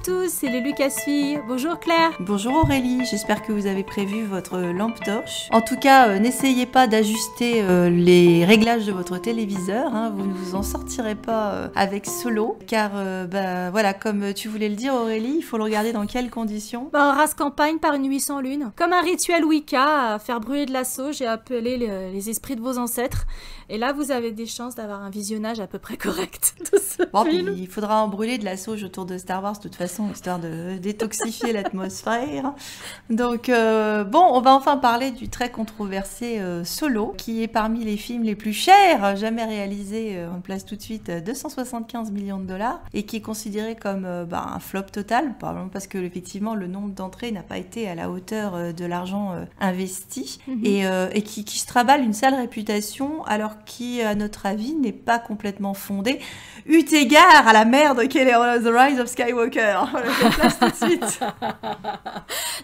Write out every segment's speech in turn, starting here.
tous, c'est les Lucasfilles. Bonjour Claire. Bonjour Aurélie, j'espère que vous avez prévu votre lampe torche. En tout cas, n'essayez pas d'ajuster les réglages de votre téléviseur, hein, vous ne vous en sortirez pas avec Solo, car voilà, comme tu voulais le dire Aurélie, il faut le regarder dans quelles conditions? En race campagne par une nuit sans lune. Comme un rituel Wicca, à faire brûler de la sauge et appeler les esprits de vos ancêtres. Et là, vous avez des chances d'avoir un visionnage à peu près correct de ce film. Puis, il faudra en brûler de la sauge autour de Star Wars de toute façon, histoire de détoxifier l'atmosphère. Donc on va enfin parler du très controversé Solo, qui est parmi les films les plus chers jamais réalisés. On place tout de suite 275 millions de dollars et qui est considéré comme un flop total, probablement parce que effectivement le nombre d'entrées n'a pas été à la hauteur de l'argent investi et qui se traballe une sale réputation, alors qui, à notre avis, n'est pas complètement fondée, eu égard à la merde qu'est The Rise of Skywalker. Je place tout de suite.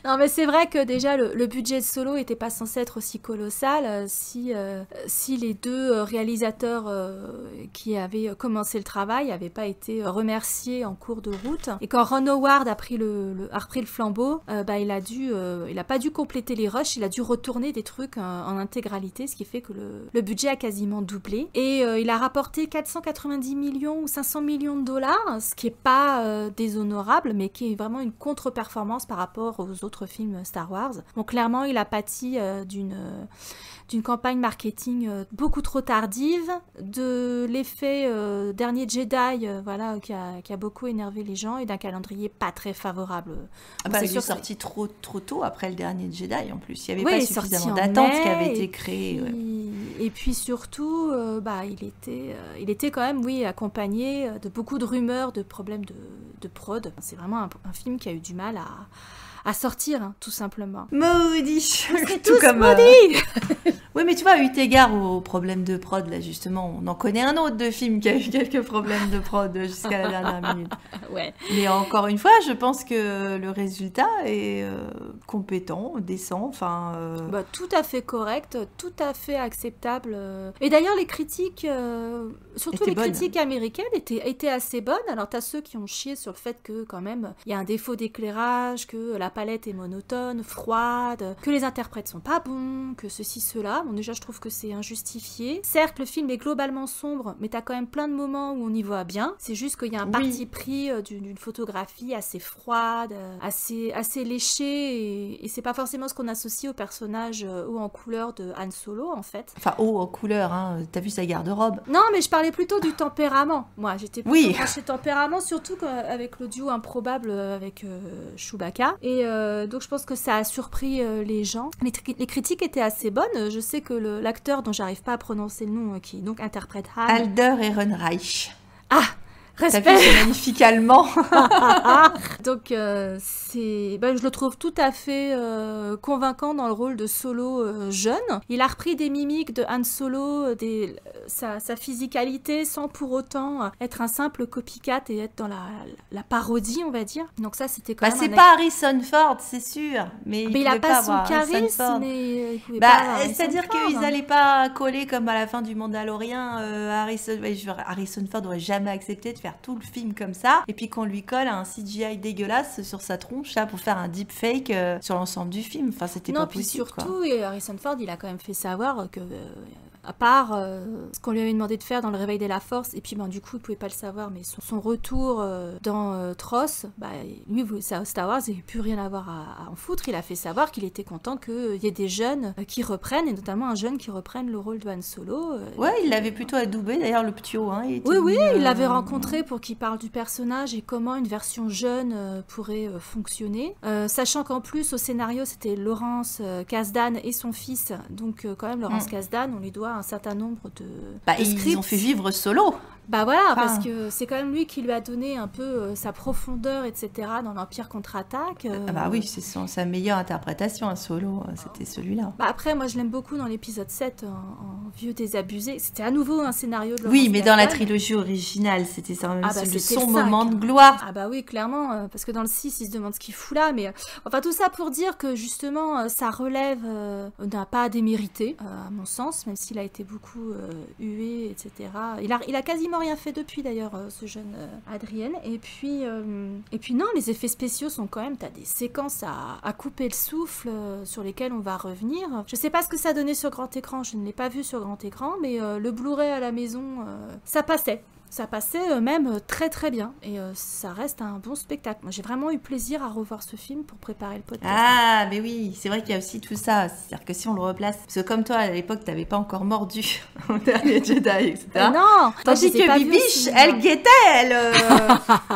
Non, mais c'est vrai que déjà le budget de Solo était pas censé être aussi colossal si les deux réalisateurs qui avaient commencé le travail n'avaient pas été remerciés en cours de route. Et quand Ron Howard a repris le flambeau, il a pas dû compléter les rushs, il a dû retourner des trucs en intégralité, ce qui fait que le budget a quasiment doublé. Et il a rapporté 490 millions ou 500 millions de dollars, ce qui est pas déshonorable, mais qui est vraiment une contre-performance par rapport aux autres films Star Wars. Donc clairement, il a pâti d'une campagne marketing beaucoup trop tardive, de l'effet Dernier Jedi, qui a beaucoup énervé les gens, et d'un calendrier pas très favorable. Il est sorti trop tôt après le Dernier Jedi en plus. Il n'y avait pas suffisamment d'attente qui avait été créée. Et puis surtout, il était quand même, accompagné de beaucoup de rumeurs, de problèmes de prod. C'est vraiment un film qui a eu du mal à sortir, hein, tout simplement. Maudit. C'est tous comme maudits. Oui, mais tu vois, eu égard aux problèmes de prod, là, justement, on en connaît un autre de film qui a eu quelques problèmes de prod jusqu'à la dernière minute. Ouais. Mais encore une fois, je pense que le résultat est compétent, décent, tout à fait correct, tout à fait acceptable. Et d'ailleurs, les critiques, surtout les critiques américaines, étaient assez bonnes. Alors, t'as ceux qui ont chié sur le fait que, quand même, il y a un défaut d'éclairage, que la palette est monotone, froide, que les interprètes sont pas bons, que ceci, cela. Bon, déjà, je trouve que c'est injustifié. Certes, le film est globalement sombre, mais t'as quand même plein de moments où on y voit bien. C'est juste qu'il y a un parti pris d'une photographie assez froide, assez léchée, et c'est pas forcément ce qu'on associe au personnage haut en couleur de Han Solo, en fait. Enfin, haut en couleur, hein. T'as vu sa garde-robe? Non, mais je parlais plutôt du tempérament. Moi, j'étais plutôt branchée tempérament, surtout avec le duo improbable avec Chewbacca. Et donc, je pense que ça a surpris les gens. Les critiques étaient assez bonnes. Je sais que l'acteur dont j'arrive pas à prononcer le nom, qui donc interprète Han... Alder Ehrenreich. Ah, respect. T'as vu ce magnifique allemand. Donc je le trouve tout à fait convaincant dans le rôle de Solo jeune. Il a repris des mimiques de Han Solo, sa physicalité, sans pour autant être un simple copycat et être dans la parodie, on va dire. Donc ça, c'était quand même... C'est pas Harrison Ford, c'est sûr. Mais il a pas son charisme. C'est-à-dire qu'ils n'allaient pas coller comme à la fin du Mandalorian. Harrison Ford n'aurait jamais accepté de faire tout le film comme ça, et puis qu'on lui colle un CGI dégueulasse sur sa tronche là, pour faire un deepfake sur l'ensemble du film. Enfin, c'était pas possible. Non, puis surtout, Harrison Ford, il a quand même fait savoir que... à part ce qu'on lui avait demandé de faire dans Le Réveil de la Force, et puis du coup il pouvait pas le savoir, mais son retour dans Tross, lui, Star Wars, il n'avait plus rien à avoir à en foutre. Il a fait savoir qu'il était content qu'il y ait des jeunes qui reprennent, et notamment un jeune qui reprenne le rôle de Han Solo. Il l'avait plutôt adoubé d'ailleurs, le ptio. Hein, il l'avait rencontré pour qu'il parle du personnage et comment une version jeune pourrait fonctionner. Sachant qu'en plus au scénario c'était Lawrence Kasdan et son fils, donc quand même Lawrence Kasdan, on lui doit un certain nombre de scripts. Ils ont fait vivre Solo. Parce que c'est quand même lui qui lui a donné un peu sa profondeur, etc. dans l'Empire contre-attaque. Oui, c'est sa meilleure interprétation, un Solo, c'était celui-là. Après, moi je l'aime beaucoup dans l'épisode 7, en Vieux désabusé. C'était à nouveau un scénario de Lawrence Oui, mais Kasdan. dans la trilogie originale, c'était son moment de gloire. Oui, clairement, parce que dans le 6, il se demande ce qu'il fout là, mais tout ça pour dire que justement, sa relève n'a pas démérité, à mon sens, même s'il a été beaucoup hué, etc. Il a quasiment quasiment rien fait depuis d'ailleurs, ce jeune Adrien. Et puis non, les effets spéciaux sont quand même, t'as des séquences à couper le souffle sur lesquelles on va revenir. Je sais pas ce que ça donnait sur grand écran, je ne l'ai pas vu sur grand écran, mais le Blu-ray à la maison, ça passait. Ça passait même très très bien et ça reste un bon spectacle. Moi j'ai vraiment eu plaisir à revoir ce film pour préparer le podcast. Ah, mais oui, c'est vrai qu'il y a aussi tout ça. C'est-à-dire que si on le replace, parce que comme toi à l'époque t'avais pas encore mordu au dernier Jedi, etc. Non, tandis que Bibiche, elle guettait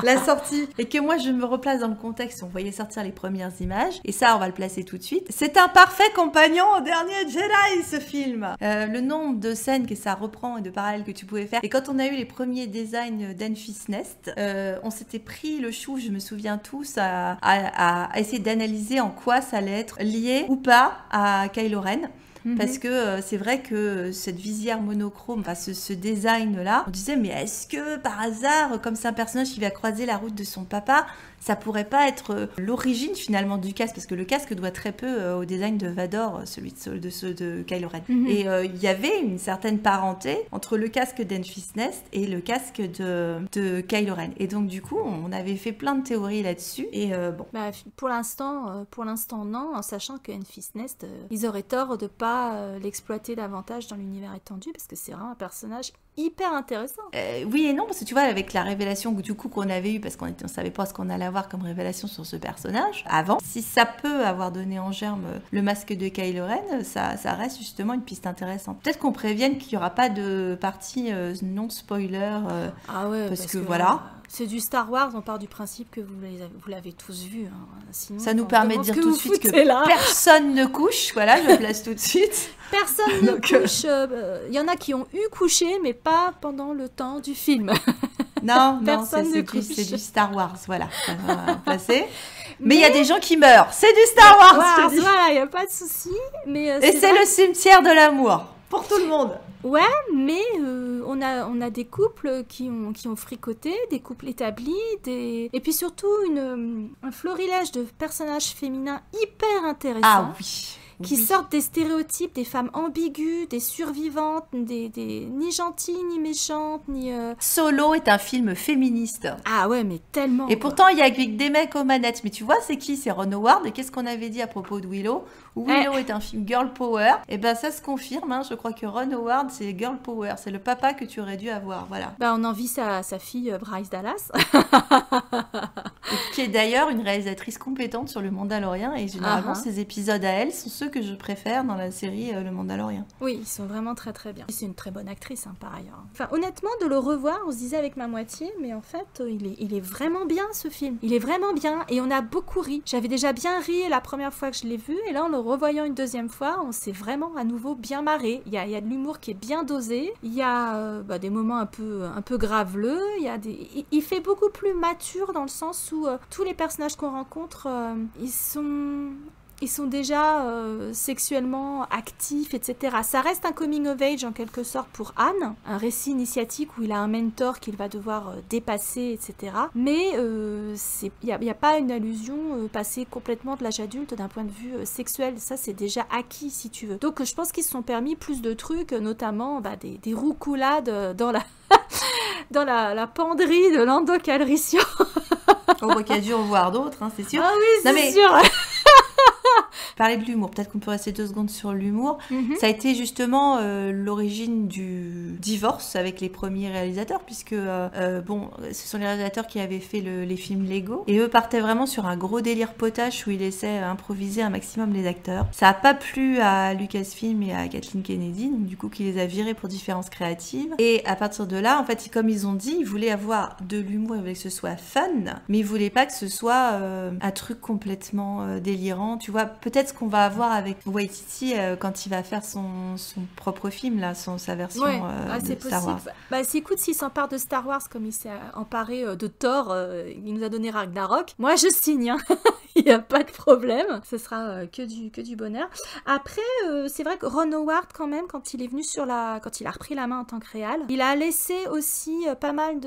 la sortie. Et que moi je me replace dans le contexte, on voyait sortir les premières images, et ça on va le placer tout de suite. C'est un parfait compagnon au dernier Jedi ce film. Le nombre de scènes que ça reprend et de parallèles que tu pouvais faire. Et quand on a eu les premiers design d'Enfys Nest, on s'était pris le chou, je me souviens tous, à essayer d'analyser en quoi ça allait être lié ou pas à Kylo Ren. Parce que c'est vrai que cette visière monochrome, enfin ce design-là, on disait mais est-ce que par hasard, comme c'est un personnage qui va croiser la route de son papa, ça pourrait pas être l'origine finalement du casque, parce que le casque doit très peu au design de Vador, celui de Kylo Ren. Et il y avait une certaine parenté entre le casque d'Enfys Nest et le casque de Kylo Ren. Et donc du coup, on avait fait plein de théories là-dessus. Et bon. Bah, pour l'instant non, en sachant que Enfys Nest, ils auraient tort de pas l'exploiter davantage dans l'univers étendu, parce que c'est vraiment un personnage hyper intéressant. Oui et non, parce que tu vois, avec la révélation du coup qu'on avait eue, parce qu'on savait pas ce qu'on allait avoir comme révélation sur ce personnage avant, si ça peut avoir donné en germe le masque de Kylo Ren, ça reste justement une piste intéressante. Peut-être qu'on prévienne qu'il y aura pas de partie non spoiler, ah ouais, parce que voilà. C'est du Star Wars, on part du principe que vous l'avez tous vu. Hein. Sinon, ça nous permet de dire tout de suite que là. Personne ne couche. Voilà, je le place tout de suite. Personne ne couche. Il y en a qui ont eu couché, mais pas pendant le temps du film. Non, c'est du Star Wars. Voilà, ça va placer. Mais il y a des gens qui meurent. C'est du Star Wars. Voilà, il n'y a pas de souci. Et c'est le cimetière de l'amour. Pour tout le monde. Ouais, mais on a des couples qui ont fricoté, des couples établis, et puis surtout un florilège de personnages féminins hyper intéressants. Ah oui. Qui sortent des stéréotypes, des femmes ambiguës, des survivantes, ni gentilles, ni méchantes, ni... Solo est un film féministe. Ah ouais, mais tellement. Et pourtant, il y a des mecs aux manettes. Mais tu vois, c'est qui? C'est Ron Howard. Et qu'est-ce qu'on avait dit à propos de Willow? Willow est un film girl power. Et ben ça se confirme. Hein. Je crois que Ron Howard, c'est girl power. C'est le papa que tu aurais dû avoir. Voilà. Bah, on envie sa fille Bryce Dallas. Qui est d'ailleurs une réalisatrice compétente sur Le Mandalorian. Et généralement, ses épisodes à elle sont ceux que je préfère dans la série Le Mandalorian. Oui, ils sont vraiment très très bien. C'est une très bonne actrice par ailleurs. Enfin, honnêtement, de le revoir, on se disait avec ma moitié, mais en fait, il est vraiment bien ce film. Il est vraiment bien et on a beaucoup ri. J'avais déjà bien ri la première fois que je l'ai vu et là, en le revoyant une deuxième fois, on s'est vraiment à nouveau bien marré. Il y a de l'humour qui est bien dosé. Il y a des moments un peu graveleux. Il fait beaucoup plus mature dans le sens où tous les personnages qu'on rencontre, ils sont déjà sexuellement actifs, etc. Ça reste un coming of age en quelque sorte pour Anne, un récit initiatique où il a un mentor qu'il va devoir dépasser, etc. Mais il n'y a pas une allusion passée complètement de l'âge adulte d'un point de vue sexuel. Ça, c'est déjà acquis, si tu veux. Donc, je pense qu'ils se sont permis plus de trucs, notamment des roucoulades dans la... dans la penderie de Lando Calrissian. On voit qu'il y a dû en voir d'autres, hein, c'est sûr. Ah oui, c'est sûr. Parler de l'humour, peut-être qu'on peut rester 2 secondes sur l'humour. Ça a été justement l'origine du divorce avec les premiers réalisateurs, puisque ce sont les réalisateurs qui avaient fait les films Lego, et eux partaient vraiment sur un gros délire potache où ils laissaient improviser un maximum les acteurs. Ça n'a pas plu à Lucasfilm et à Kathleen Kennedy, donc du coup qui les a virés pour différences créatives. Et à partir de là, en fait, comme ils ont dit, ils voulaient avoir de l'humour, ils voulaient que ce soit fun, mais ils voulaient pas que ce soit un truc complètement délirant. Tu vois, peut-être ce qu'on va avoir avec Waititi quand il va faire son propre film, là, sa version de Star Wars. Bah, écoute, s'il s'empare de Star Wars comme il s'est emparé de Thor, il nous a donné Ragnarok, moi je signe, hein. Il n'y a pas de problème, ce sera que du bonheur. Après, c'est vrai que Ron Howard, quand même, quand il est venu quand il a repris la main en tant que réal, il a laissé aussi pas mal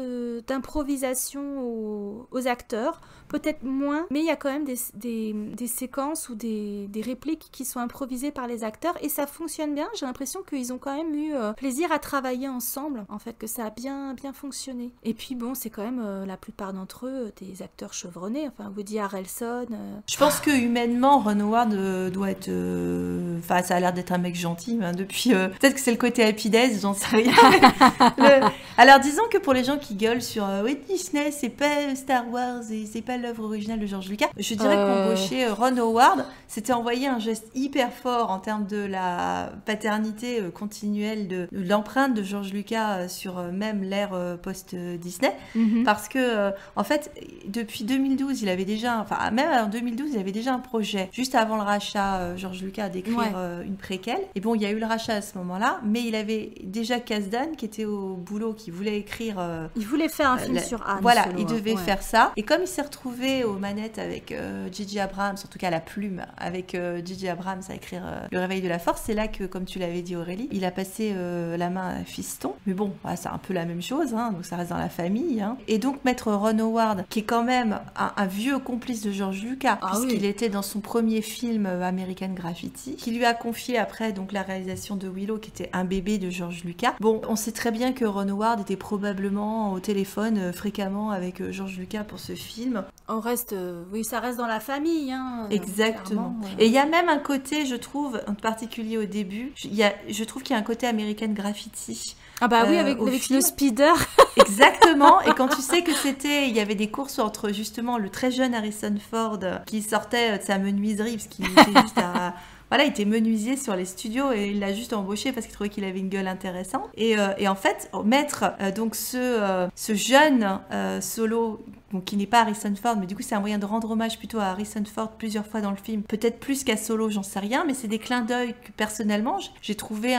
d'improvisation aux acteurs. peut-être moins, mais il y a quand même des séquences ou des répliques qui sont improvisées par les acteurs et ça fonctionne bien. J'ai l'impression qu'ils ont quand même eu plaisir à travailler ensemble, en fait, que ça a bien fonctionné. Et puis bon, c'est quand même la plupart d'entre eux des acteurs chevronnés, enfin Woody Harrelson. Je pense que humainement, Ron Howard doit être... Enfin, ça a l'air d'être un mec gentil, hein, depuis... Peut-être que c'est le côté Happy Days, j'en sais rien. Alors, disons que pour les gens qui gueulent sur oui, Disney, c'est pas Star Wars et c'est pas l'œuvre originale de George Lucas, je dirais qu'embaucher Ron Howard, c'était envoyer un geste hyper fort en termes de la paternité continuelle de l'empreinte de George Lucas sur même l'ère post-Disney, parce que, en fait, depuis 2012, il avait déjà... Enfin, même en 2012, il avait déjà un projet, juste avant le rachat, George Lucas, d'écrire une préquelle. Et bon, il y a eu le rachat à ce moment-là, mais il avait déjà Kasdan, qui était au boulot, qui voulait écrire... il voulait faire un film sur Han Voilà, Solo, il devait faire ça. Et comme il s'est retrouvé aux manettes avec J.J. Abrams, en tout cas à la plume, avec J.J. Abrams à écrire Le Réveil de la Force, c'est là que, comme tu l'avais dit Aurélie, il a passé la main à Fiston. Mais bon, voilà, c'est un peu la même chose, hein, donc ça reste dans la famille. Hein. Et donc mettre Ron Howard, qui est quand même un vieux complice de George Lucas, puisqu'il était dans son premier film American Graffiti, qui lui a confié après donc la réalisation de Willow, qui était un bébé de George Lucas. Bon, on sait très bien que Ron Howard était probablement au téléphone fréquemment avec George Lucas pour ce film. On reste, oui, ça reste dans la famille, hein. Exactement. Et il y a même un côté, je trouve, en particulier au début, je trouve qu'il y a un côté American Graffiti. Ah bah oui, avec le speeder. Exactement. Et quand tu sais que il y avait des courses entre justement le très jeune Harrison Ford qui sortait de sa menuiserie parce qu'il était juste voilà, il était menuisier sur les studios et il l'a juste embauché parce qu'il trouvait qu'il avait une gueule intéressante. Et en fait, mettre donc ce jeune Solo, donc qui n'est pas Harrison Ford, mais du coup c'est un moyen de rendre hommage plutôt à Harrison Ford plusieurs fois dans le film, peut-être plus qu'à Solo, j'en sais rien, mais c'est des clins d'œil que personnellement j'ai trouvé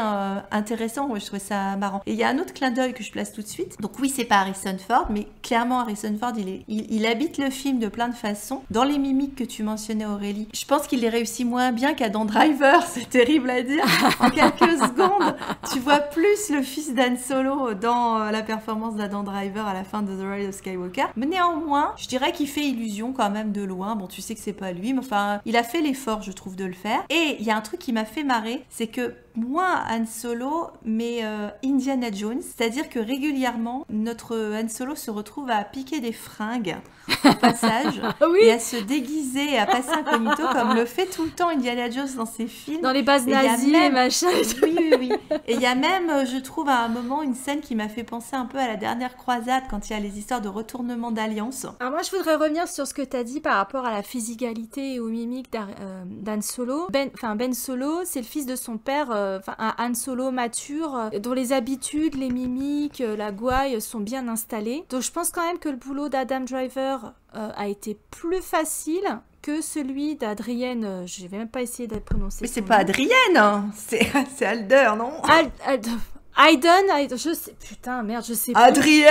intéressant, je trouvais ça marrant. Et il y a un autre clin d'œil que je place tout de suite. Donc oui, c'est pas Harrison Ford, mais clairement Harrison Ford, il habite le film de plein de façons. Dans les mimiques que tu mentionnais Aurélie, je pense qu'il les réussit moins bien qu'Adam Driver, c'est terrible à dire. En quelques secondes, tu vois plus le fils d'Han Solo dans la performance d'Adam Driver à la fin de The Rise of Skywalker. Mais néanmoins, je dirais qu'il fait illusion quand même de loin. Bon, tu sais que c'est pas lui, mais enfin, il a fait l'effort, je trouve, de le faire. Et il y a un truc qui m'a fait marrer, c'est que moins Han Solo, mais Indiana Jones. C'est-à-dire que régulièrement, notre Han Solo se retrouve à piquer des fringues au passage et à se déguiser, à passer incognito, comme le fait tout le temps Indiana Jones dans ses films. Dans les bases nazies et machin. Oui. Et il y a même, je trouve, à un moment, une scène qui m'a fait penser un peu à la dernière croisade, quand il y a les histoires de retournement d'alliance. Alors moi, je voudrais revenir sur ce que tu as dit par rapport à la physicalité et aux mimiques d'Han Solo. Ben Solo, c'est le fils de son père, un Han Solo mature, dont les habitudes, les mimiques, la gouaille sont bien installées. Donc je pense quand même que le boulot d'Adam Driver a été plus facile que celui d'Adrienne, je vais même pas essayer de prononcer. Mais c'est pas Adrienne, hein. C'est Alder, non? Hayden, je sais, putain, merde, je sais pas. Adrienne.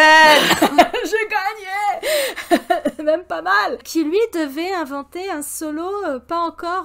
J'ai gagné. Même pas mal. Qui lui devait inventer un solo pas encore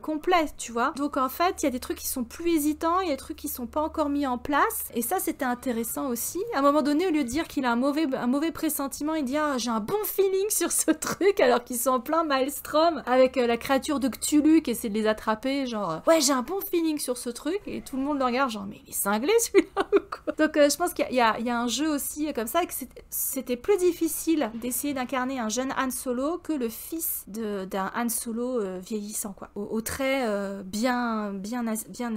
complet, tu vois. Donc en fait, il y a des trucs qui sont plus hésitants, il y a des trucs qui sont pas encore mis en place. Et ça, c'était intéressant aussi. À un moment donné, au lieu de dire qu'il a un mauvais pressentiment, il dit j'ai un bon feeling sur ce truc, alors qu'ils sont en plein maelstrom avec la créature de Cthulhu qui essaie de les attraper, genre ouais, j'ai un bon feeling sur ce truc. Et tout le monde le regarde, genre mais il est cinglé celui-là ou quoi. Donc je pense qu'il y a un jeu aussi comme ça, et que c'était plus difficile d'essayer d'incarner un jeune Han Solo que le fils d'un Han Solo vieillissant, quoi. Au trait bien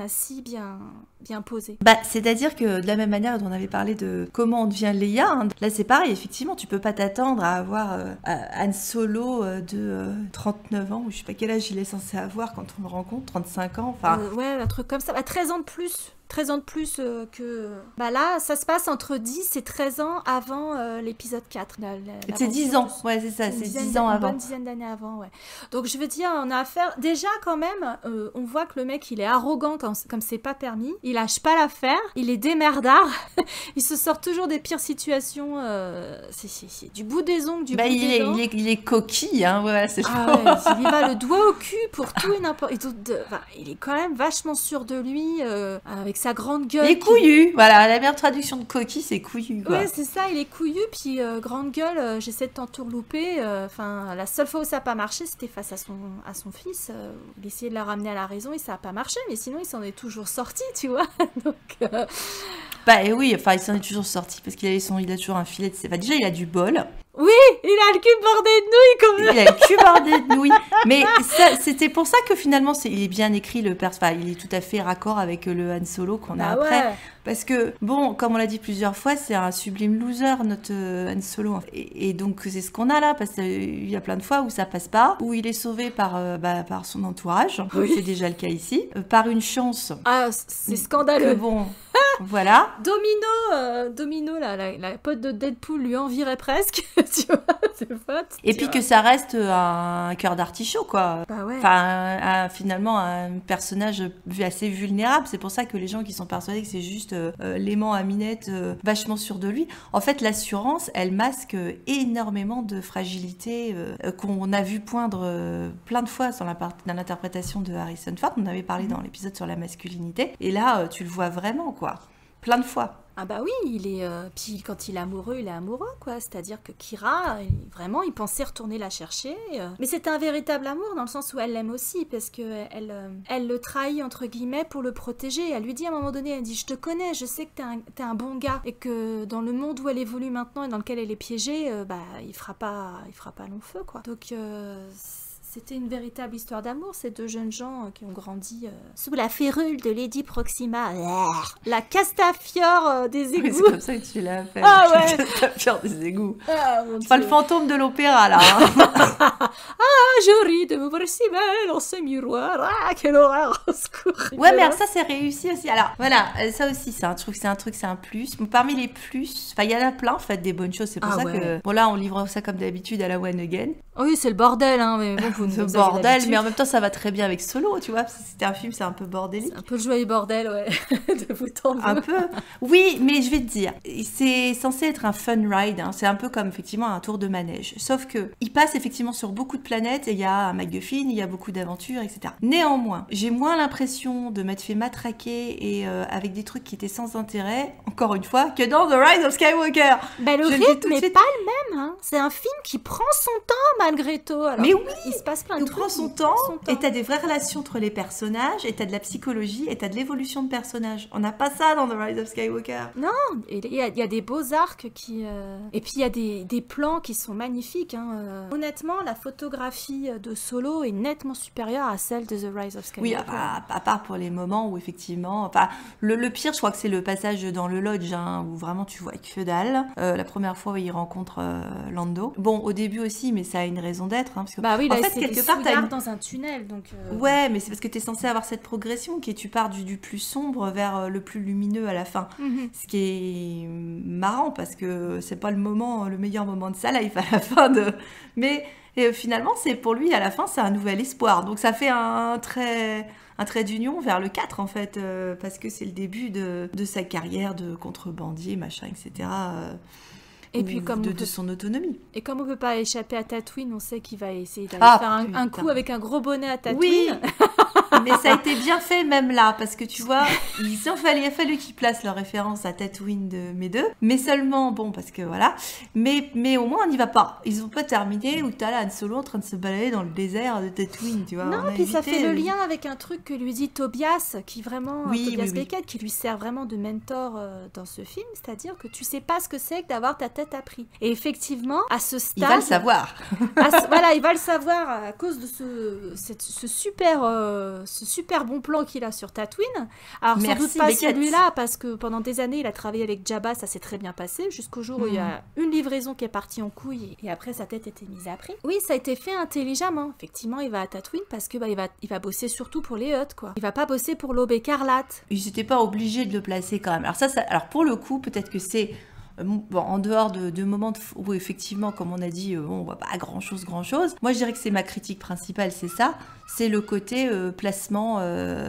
assis, bien posé. Bah, c'est-à-dire que de la même manière dont on avait parlé de comment on devient Leia, hein, là c'est pareil, effectivement, tu peux pas t'attendre à avoir Han Solo de 39 ans, ou je sais pas quel âge il est censé avoir quand on le rencontre, 35 ans, enfin... ouais, un truc comme ça, 13 ans de plus. 13 ans de plus que... Bah là, ça se passe entre 10 et 13 ans avant l'épisode 4. C'est 10 ans, ouais, c'est ça, c'est 10 ans avant. Une bonne dizaine d'années avant, ouais. Donc je veux dire, on a affaire... Déjà, quand même, on voit que le mec, il est arrogant comme c'est pas permis. Il lâche pas l'affaire. Il est démerdard. Il se sort toujours des pires situations. C'est du bout des ongles, bout des dents. Il est coquille, hein, voilà, c'est ouais, il y va le doigt au cul pour tout et n'importe... il est quand même vachement sûr de lui, avec sa grande gueule. Il est couillu, voilà, la meilleure traduction de coquille, c'est couillu, quoi. Ouais, c'est ça, il est couillu, puis grande gueule, j'essaie de t'entourlouper. Enfin, la seule fois où ça n'a pas marché, c'était face à son fils. Il essayait de la ramener à la raison et ça n'a pas marché, mais sinon il s'en est toujours sorti, tu vois. Donc, Bah et oui, enfin il s'en est toujours sorti parce il a toujours un filet de... Enfin, déjà il a du bol. oui, il a le cul bordé de nouilles comme Il a le cul bordé de nouilles. Mais c'était pour ça que finalement, il est bien écrit, enfin, il est tout à fait raccord avec le Han Solo qu'on a après. Ouais. Parce que, bon, comme on l'a dit plusieurs fois, c'est un sublime loser, notre Han Solo. Et donc, c'est ce qu'on a là, parce qu'il y a plein de fois où ça passe pas, où il est sauvé par son entourage, Oui. c'est déjà le cas ici, par une chance. Ah, c'est scandaleux. Que bon, voilà. Domino, la pote de Deadpool lui envirait presque, tu vois, ses potes. Et puis que ça reste un cœur d'artichaut, quoi. Bah ouais. Enfin, finalement, un personnage assez vulnérable. C'est pour ça que les gens qui sont persuadés que c'est juste l'aimant à minette, vachement sûr de lui. En fait, l'assurance, elle masque énormément de fragilité qu'on a vu poindre plein de fois dans l'interprétation de Harrison Ford. On avait parlé dans l'épisode sur la masculinité. Et là, tu le vois vraiment, quoi. Plein de fois. Ah bah oui, il est puis quand il est amoureux, quoi. C'est-à-dire que Kira, vraiment, il pensait retourner la chercher. Mais c'était un véritable amour dans le sens où elle l'aime aussi parce que elle le trahit entre guillemets pour le protéger. Elle lui dit à un moment donné, elle dit je te connais, je sais que t'es un bon gars et que dans le monde où elle évolue maintenant et dans lequel elle est piégée, il fera pas long feu quoi. Donc c'était une véritable histoire d'amour, ces deux jeunes gens qui ont grandi sous la férule de Lady Proxima. La Castafiore des égouts. Oui, c'est comme ça que tu l'as fait. Ah ouais. La Castafiore des égouts. Ah, mon C'est pas Dieu. le fantôme de l'opéra, là. Hein. Ah, je ris de me voir si belle dans ce miroir. Ah, quelle horreur, au secours. Ouais, mais alors ça, c'est réussi aussi. Alors, voilà, ça aussi, c'est un plus. Parmi les plus, enfin, il y en a plein, en fait, des bonnes choses. C'est pour ça que, bon, là, on livre ça comme d'habitude à la One Again. Oui, c'est le bordel, hein, mais bon, Ce bordel, mais en même temps, ça va très bien avec Solo, tu vois, parce que c'était un film, c'est un peu bordélique. C'est un peu le joyeux bordel, ouais, de bout en bout. Un peu. Oui, mais je vais te dire, c'est censé être un fun ride, hein. C'est un peu comme, effectivement, un tour de manège. Sauf que, il passe, effectivement, sur beaucoup de planètes, et il y a un MacGuffin, il y a beaucoup d'aventures, etc. Néanmoins, j'ai moins l'impression de m'être fait matraquer et avec des trucs qui étaient sans intérêt, encore une fois, que dans The Rise of Skywalker. Bah, le rythme n'est pas le même, hein. C'est un film qui prend son temps, malgré tout. Alors, mais oui, il se passe plein de il trucs. prend son temps, et t'as des vraies relations entre les personnages, et t'as de la psychologie, et t'as de l'évolution de personnages. On n'a pas ça dans The Rise of Skywalker. Non, il y a des beaux arcs qui... Et puis il y a des plans qui sont magnifiques. Hein. Honnêtement, la photographie de Solo est nettement supérieure à celle de The Rise of Skywalker. Oui, à part pour les moments où effectivement... Enfin, le pire, je crois que c'est le passage dans le lodge, hein, où vraiment tu vois que dalle. La première fois où il rencontre Lando. Bon, au début aussi, mais ça a une raison d'être. Hein, parce que, bah oui, là, en fait, c'est quelque part, t'as dans un tunnel, donc... Ouais, mais c'est parce que t'es censé avoir cette progression qui est tu pars du plus sombre vers le plus lumineux à la fin. Ce qui est marrant parce que c'est pas le meilleur moment de sa life à la fin de... Mais finalement, c'est pour lui, à la fin, c'est un nouvel espoir. Donc ça fait un trait d'union vers le 4 en fait, parce que c'est le début de sa carrière de contrebandier, machin, etc. Et puis comme de son autonomie. Et comme on peut pas échapper à Tatooine, on sait qu'il va essayer d'aller faire un coup avec un gros bonnet à Tatooine. Oui. Mais ça a été bien fait même là, parce que tu vois, il a fallu qu'ils placent leur référence à Tatooine de mes deux, mais seulement, bon, parce que voilà, mais au moins on n'y va pas. Ils ont pas terminé où t'as là Han Solo en train de se balader dans le désert de Tatooine, tu vois. Non, puis ça fait le lien avec un truc que lui dit Tobias, qui vraiment, Tobias Beckett, qui lui sert vraiment de mentor dans ce film, c'est-à-dire que tu sais pas ce que c'est que d'avoir ta tête appris. Et effectivement, à ce stade... Il va le savoir. Voilà, il va le savoir à cause de ce super bon plan qu'il a sur Tatooine. Alors sans doute pas celui-là, parce que pendant des années il a travaillé avec Jabba, ça s'est très bien passé, jusqu'au jour où il y a une livraison qui est partie en couille et après sa tête était mise à prix. Oui, ça a été fait intelligemment. Effectivement, il va à Tatooine parce que il va bosser surtout pour les Hutt, quoi. Il va pas bosser pour l'Aube écarlate. Ils n'étaient pas obligés de le placer quand même. Alors pour le coup, peut-être que c'est bon, en dehors de moments où effectivement, comme on a dit, on voit pas grand chose. Moi, je dirais que c'est ma critique principale, c'est ça. c'est le côté placement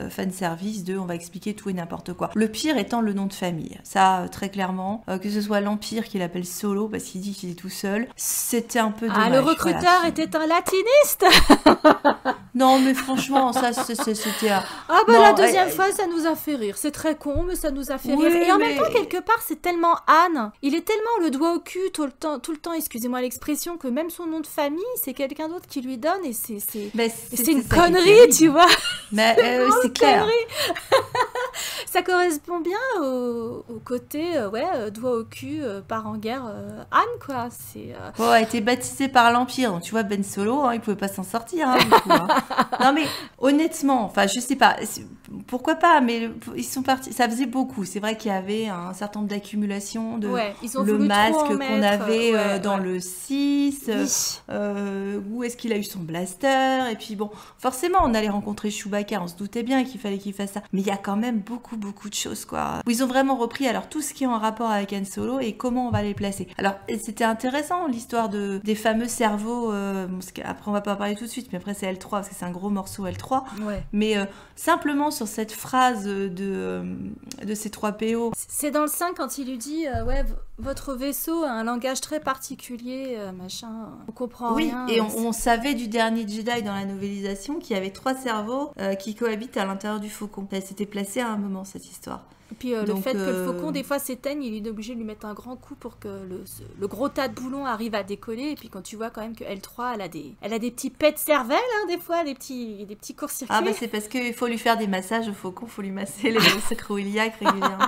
fan service de on va expliquer tout et n'importe quoi. Le pire étant le nom de famille. Ça, très clairement, que ce soit l'Empire qui l'appelle Solo parce qu'il dit qu'il est tout seul, c'était un peu dommage. Ah, le recruteur était un latiniste. Non, mais franchement, ça, c'était... Ah bah non, la deuxième fois, ça nous a fait rire. C'est très con, mais ça nous a fait rire. Et en même temps, quelque part, c'est tellement Anne. Il est tellement le doigt au cul tout le temps, excusez-moi l'expression, que même son nom de famille, c'est quelqu'un d'autre qui lui donne et c'est une connerie, tu vois. Mais c'est clair. Ça correspond bien au côté, doigt au cul, part en guerre, Anne, quoi. Elle a été baptisée par l'Empire. Donc, tu vois, Ben Solo, il pouvait pas s'en sortir, du coup, Non, mais honnêtement, enfin, je sais pas, pourquoi pas, mais ils sont partis, ça faisait beaucoup. C'est vrai qu'il y avait un certain nombre d'accumulations de le masque qu'on avait dans le 6, où est-ce qu'il a eu son blaster, et puis bon, forcément, on allait rencontrer Chewbacca, on se doutait bien qu'il fallait qu'il fasse ça, mais il y a quand même beaucoup de choses, quoi. Où ils ont vraiment repris, alors, tout ce qui est en rapport avec Han Solo et comment on va les placer. Alors, c'était intéressant, l'histoire des fameux cerveaux, après, on va pas en parler tout de suite, mais après, c'est L3, parce que c'est un gros morceau L3, mais simplement sur cette phrase de ces 3 PO. C'est dans le 5 quand il lui dit votre vaisseau a un langage très particulier, machin, on comprend rien. Oui, et on savait du dernier Jedi dans la novélisation qu'il y avait 3 cerveaux qui cohabitent à l'intérieur du faucon. Ça s'était placé à un moment, cette histoire. Et puis le fait que le faucon des fois s'éteigne, il est obligé de lui mettre un grand coup pour que le gros tas de boulons arrive à décoller. Et puis quand tu vois quand même que L3, elle a des petits pets de cervelle, des fois, des petits courts-circuits. Ah bah c'est parce qu'il faut lui faire des massages au faucon, il faut lui masser les sacro-iliaques régulièrement.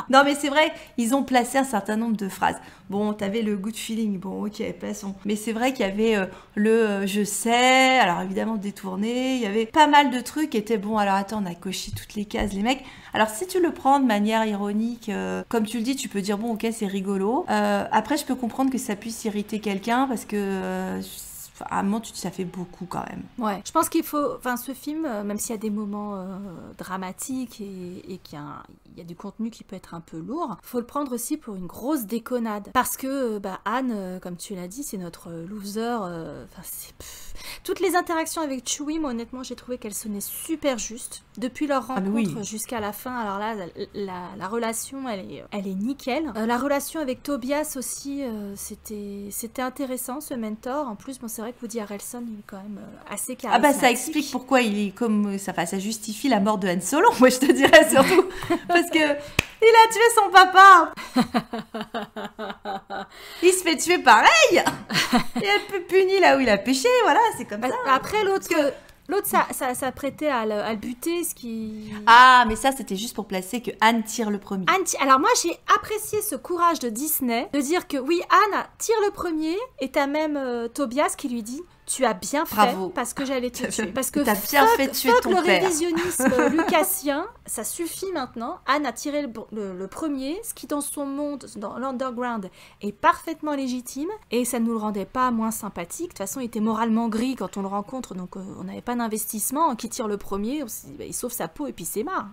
Non mais c'est vrai, ils ont placé un certain nombre de phrases. Bon, t'avais le good feeling, bon ok, passons. Mais c'est vrai qu'il y avait le je sais, alors évidemment détourné, il y avait pas mal de trucs qui étaient bon, alors attends, on a coché toutes les cases, les mecs. Alors si tu le prends de manière ironique, comme tu le dis, tu peux dire bon ok, c'est rigolo. Après, je peux comprendre que ça puisse irriter quelqu'un parce que... à un moment, ça fait beaucoup quand même. Ouais, je pense qu'il faut... Enfin, ce film, même s'il y a des moments dramatiques et qu'il y a du contenu qui peut être un peu lourd, faut le prendre aussi pour une grosse déconnade. Parce que Anne, comme tu l'as dit, c'est notre loser. Toutes les interactions avec Chewie, moi, honnêtement, j'ai trouvé qu'elles sonnaient super justes. Depuis leur rencontre jusqu'à la fin, alors là, la relation, elle est nickel. La relation avec Tobias aussi, c'était intéressant, ce mentor. En plus, bon, c'est vrai que Woody Harrelson, il est quand même assez charismatique. Ça explique pourquoi il est comme ça. Ça justifie la mort de Han Solo, moi je te dirais surtout. Parce que il a tué son papa. Il se fait tuer pareil. Il est peu puni là où il a péché, voilà, c'est comme ça. Après, l'autre, ça prêtait à le buter, ce qui... Ah, mais ça, c'était juste pour placer que Anne tire le premier. Alors moi, j'ai apprécié ce courage de Disney, de dire que oui, Anne tire le premier, et t'as même Tobias qui lui dit... Tu as bien fait. Bravo. Parce que j'allais te tuer. Parce que t'as bien fait tuer ton le père. révisionnisme lucassien, ça suffit maintenant. Anne a tiré le premier, ce qui dans son monde, dans l'underground, est parfaitement légitime et ça ne nous le rendait pas moins sympathique. De toute façon, il était moralement gris quand on le rencontre, donc on n'avait pas d'investissement. Qui tire le premier, il sauve sa peau et puis c'est marre.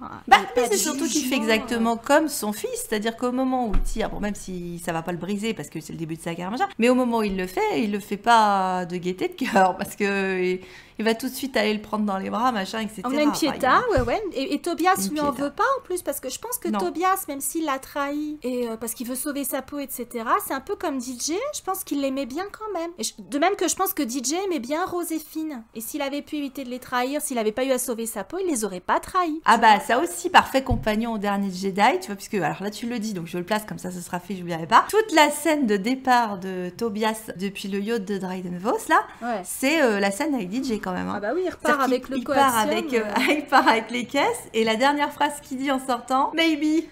C'est surtout qu'il fait exactement comme son fils, c'est-à-dire qu'au moment où il tire, bon, même si ça va pas le briser parce que c'est le début de sa carrière, mais au moment où il le fait pas de gaieté de cœur parce que il va tout de suite aller le prendre dans les bras, machin, etc. On a une piéta, ouais. Et Tobias lui en veut pas en plus, parce que je pense que Tobias, même s'il l'a trahi, et parce qu'il veut sauver sa peau, etc., c'est un peu comme DJ, je pense qu'il l'aimait bien quand même. De même que je pense que DJ aimait bien Rose et Finn. Et s'il avait pu éviter de les trahir, s'il avait pas eu à sauver sa peau, il les aurait pas trahis. Ça aussi, parfait compagnon au dernier Jedi, tu vois, puisque, alors là tu le dis, donc je le place comme ça ce sera fait, je n'oublierai pas. Toute la scène de départ de Tobias depuis le yacht de Dryden Voss, là, c'est la scène avec DJ quand même. Ah bah oui, il repart avec le coaxium. Il part avec les caisses, et la dernière phrase qu'il dit en sortant, maybe.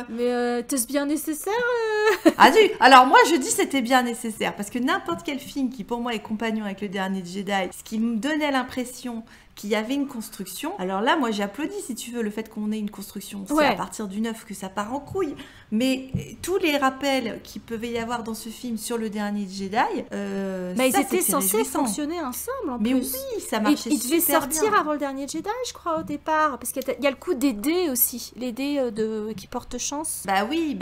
Mais est-ce bien nécessaire Alors moi je dis c'était bien nécessaire, parce que n'importe quel film qui pour moi est compagnon avec le dernier Jedi, ce qui me donnait l'impression qu'il y avait une construction. Alors là, moi, j'applaudis, si tu veux, le fait qu'on ait une construction. C'est à partir du 9 que ça part en couille. Mais tous les rappels qu'il pouvait y avoir dans ce film sur le dernier Jedi, ils étaient censés fonctionner ensemble, en plus. Mais oui, ça marchait super bien. Ils devaient sortir avant le dernier Jedi, je crois, au départ. Parce qu'il y a le coup des dés aussi. Les dés qui portent chance. Ça ouvre et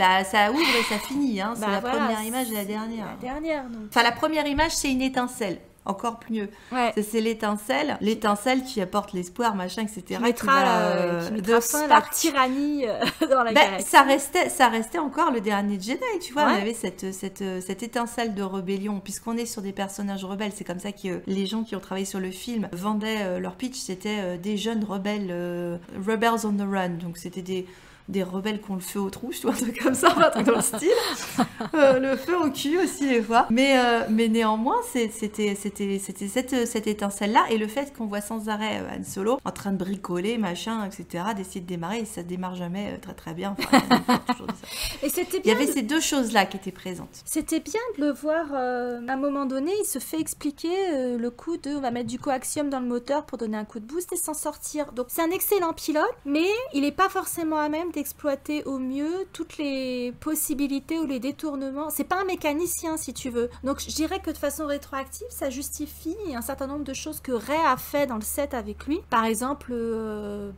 ça finit. Hein. C'est la première image de la dernière. La dernière, donc. Enfin, la première image, c'est une étincelle. encore mieux. Ouais. C'est l'étincelle qui apporte l'espoir, machin, etc. Qui mettra fin à la tyrannie dans la galaxie. Ça restait encore le dernier Jedi, tu vois. On avait cette étincelle de rébellion, puisqu'on est sur des personnages rebelles. C'est comme ça que les gens qui ont travaillé sur le film vendaient leur pitch. C'était des jeunes rebelles, rebels on the run. Donc c'était des rebelles qui ont le feu aux trouches, tu vois, un truc comme ça, un truc dans le style. Le feu au cul aussi, des fois. Mais néanmoins, c'était cette étincelle-là, et le fait qu'on voit sans arrêt Han Solo en train de bricoler, machin, etc., d'essayer de démarrer, et ça démarre jamais très très bien. Enfin, toujours dit ça. Et c'était Il y bien. avait ces deux choses-là qui étaient présentes. C'était bien de le voir, à un moment donné, il se fait expliquer le coup de on va mettre du coaxium dans le moteur pour donner un coup de boost et s'en sortir. Donc c'est un excellent pilote, mais il n'est pas forcément à même d'exploiter au mieux toutes les possibilités ou les détournements. C'est pas un mécanicien, si tu veux. Donc je dirais que de façon rétroactive, ça justifie un certain nombre de choses que Rey a fait dans le set avec lui. Par exemple,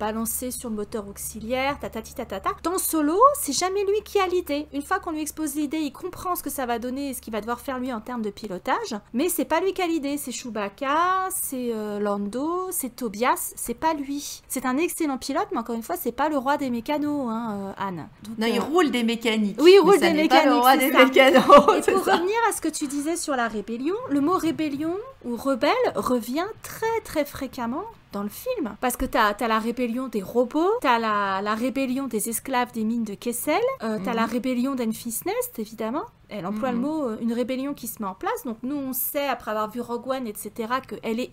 balancer sur le moteur auxiliaire, tatati tatata. Dans Solo, c'est jamais lui qui a l'idée. Une fois qu'on lui expose l'idée, il comprend ce que ça va donner et ce qu'il va devoir faire lui en termes de pilotage. Mais c'est pas lui qui a l'idée. C'est Chewbacca, c'est Lando, c'est Tobias. C'est pas lui. C'est un excellent pilote, mais encore une fois, c'est pas le roi des mécanos. Anne. Donc, non, il roule des mécaniques. Oui, il roule des mécaniques. Pas le roi des mécanos. Et pour revenir à ce que tu disais sur la rébellion, le mot rébellion ou rebelle revient très très fréquemment dans le film. Parce que t'as la rébellion des robots, t'as la rébellion des esclaves des mines de Kessel, t'as la rébellion d'Enfis Nest, évidemment. Elle emploie le mot une rébellion qui se met en place. Donc nous, on sait, après avoir vu Rogue One, etc., qu'elle est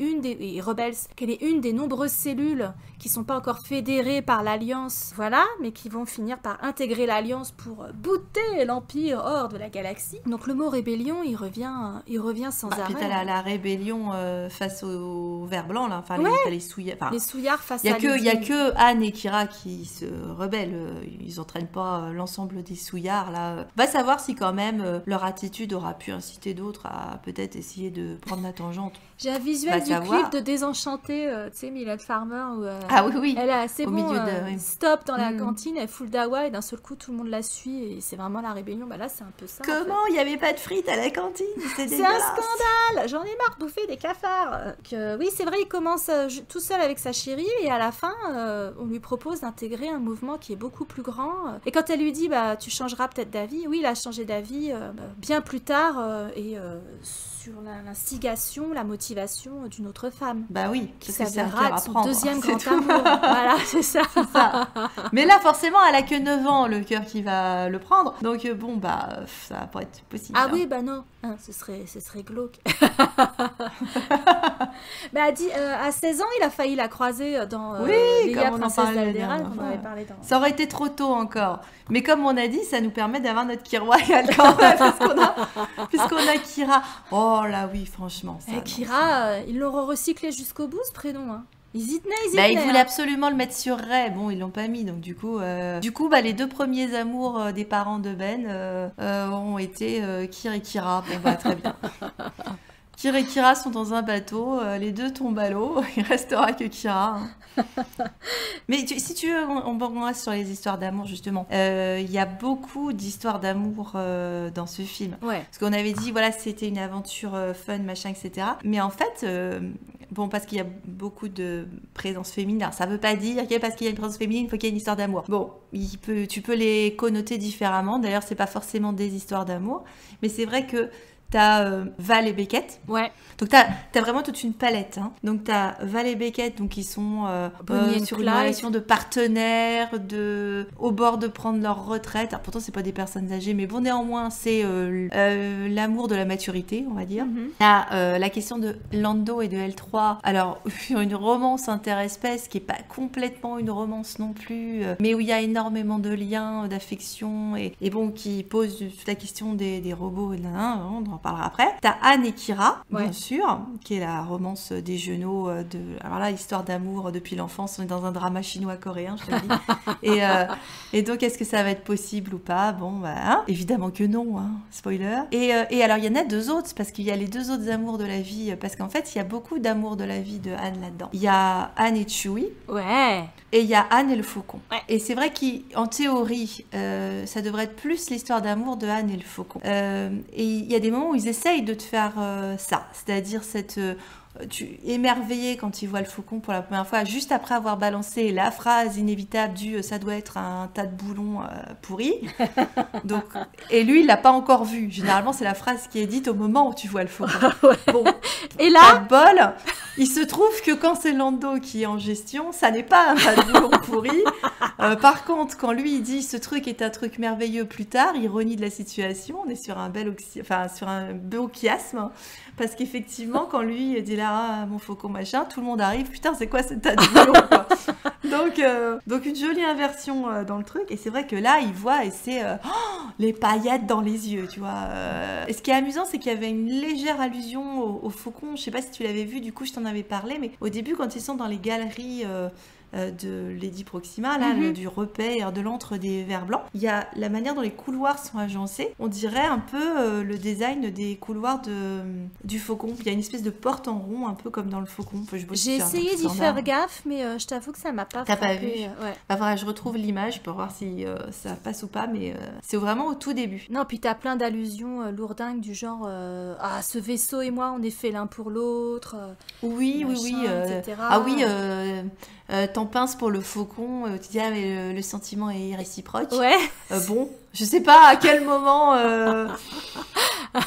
qu'elle est une des nombreuses cellules qui sont pas encore fédérées par l'Alliance, voilà, mais qui vont finir par intégrer l'Alliance pour bouter l'Empire hors de la galaxie. Donc le mot rébellion, il revient sans arrêt. Puis t'as la rébellion face aux vers blancs, là. Enfin, les souillards. Enfin, les souillards face à il y a que Anne et Kira qui se rebellent. Ils entraînent pas l'ensemble des souillards, là. Va savoir si quand même leur attitude aura pu inciter d'autres à peut-être essayer de prendre la tangente. J'ai un visuel du clip de Désenchanté, tu sais, Mylène Farmer, où ah oui, elle est assez bon, oui. stop dans la cantine, elle fout le dawa et d'un seul coup tout le monde la suit et c'est vraiment la rébellion. Bah là c'est un peu ça. Comment il n'y avait pas de frites à la cantine? C'est un scandale. J'en ai marre de bouffer des cafards. Oui, c'est vrai, il commence tout seul avec sa chérie et à la fin on lui propose d'intégrer un mouvement qui est beaucoup plus grand. Et quand elle lui dit bah tu changeras peut-être d'avis, oui, il a changé d'avis bien plus tard sur l'instigation, la motivation d'une autre femme. Bah oui, qui s'avérera son deuxième grand amour. Voilà, c'est ça. Mais là, forcément, elle a que 9 ans, le cœur qui va le prendre. Donc bon, bah, ça va pas être possible. Ah oui, bah non, ce serait glauque. Bah, à 16 ans, il a failli la croiser dans Leia, princesse d'Alderaan, qu'on avait parlé dans... Ça aurait été trop tôt encore. Mais comme on a dit, ça nous permet d'avoir notre Kir Royal quand même, puisqu'on a Kira. Oh là oui, franchement. Ça, Kira, ils l'auront recyclé jusqu'au bout, ce prénom. Hein. Ils y tenaient. Ils voulaient absolument le mettre sur Rey. Bon, ils l'ont pas mis, donc du coup, les deux premiers amours des parents de Ben ont été Kir et Kira. Bon, bah, très bien. Kir et Kira sont dans un bateau, les deux tombent à l'eau, il restera que Kira. Mais si tu veux, on reste sur les histoires d'amour justement. Il y a beaucoup d'histoires d'amour dans ce film. Ouais. Parce qu'on avait dit, voilà, c'était une aventure fun, machin, etc. Mais en fait, parce qu'il y a beaucoup de présence féminine, alors, ça veut pas dire que parce qu'il y a une présence féminine, il faut qu'il y ait une histoire d'amour. Bon, tu peux les connoter différemment. D'ailleurs, c'est pas forcément des histoires d'amour. Mais c'est vrai que t'as Val et Beckett. Ouais. Donc t'as vraiment toute une palette. Hein. Donc t'as Val et Beckett, donc ils sont sur une relation de partenaires, au bord de prendre leur retraite. Alors pourtant c'est pas des personnes âgées, mais bon néanmoins c'est l'amour de la maturité, on va dire. T'as la question de Lando et de L3. Alors une romance interespèce qui est pas complètement une romance non plus, mais où il y a énormément de liens, d'affection et bon qui pose toute la question des robots et on en parlera après. T'as Anne et Kira, bien sûr, qui est la romance des genoux alors là, histoire d'amour depuis l'enfance, on est dans un drama chinois-coréen, je te dis. Et donc, est-ce que ça va être possible ou pas? Bon, évidemment que non, spoiler. Et alors, il y en a deux autres, parce qu'il y a les deux autres amours de la vie, parce qu'en fait, il y a beaucoup d'amour de la vie de Anne là-dedans. Il y a Anne et Chewie. Ouais. Et il y a Anne et le faucon. Ouais. Et c'est vrai qu'en théorie, ça devrait être plus l'histoire d'amour de Anne et le faucon. Et il y a des moments moment où ils essayent de te faire ça, c'est-à-dire tu émerveillé quand il voit le faucon pour la première fois, juste après avoir balancé la phrase inévitable du ça doit être un tas de boulons pourris. Donc, et lui, il l'a pas encore vu. Généralement, c'est la phrase qui est dite au moment où tu vois le faucon. Bon, et là, pas de bol. Il se trouve que quand c'est Lando qui est en gestion, ça n'est pas un tas de boulons pourris. Par contre, quand lui il dit ce truc est un truc merveilleux plus tard, ironie de la situation, on est sur un sur un beau chiasme. Parce qu'effectivement, quand lui dit là, ah, mon faucon machin, tout le monde arrive, putain, c'est quoi ce tas de boulons, quoi. Donc une jolie inversion dans le truc. Et c'est vrai que là, il voit et c'est les paillettes dans les yeux, tu vois. Et ce qui est amusant, c'est qu'il y avait une légère allusion au faucon. Je sais pas si tu l'avais vu, du coup, je t'en avais parlé, mais au début, quand ils sont dans les galeries de Lady Proxima, là, du repère, de l'antre des vers blancs, il y a la manière dont les couloirs sont agencés. On dirait un peu le design des couloirs du faucon. Il y a une espèce de porte en rond, un peu comme dans le faucon. Enfin, j'ai essayé d'y faire gaffe, mais je t'avoue que ça m'a pas frappé. T'as pas vu? Ouais. Bah, voilà, je retrouve l'image pour voir si ça passe ou pas, mais c'est vraiment au tout début. Non, puis t'as plein d'allusions lourdingues du genre ah, ce vaisseau et moi, on est fait l'un pour l'autre. Oui, etc. Ah oui, t'en pinces pour le faucon, tu dis, ah, mais le sentiment est réciproque. Ouais. Bon, je sais pas à quel moment.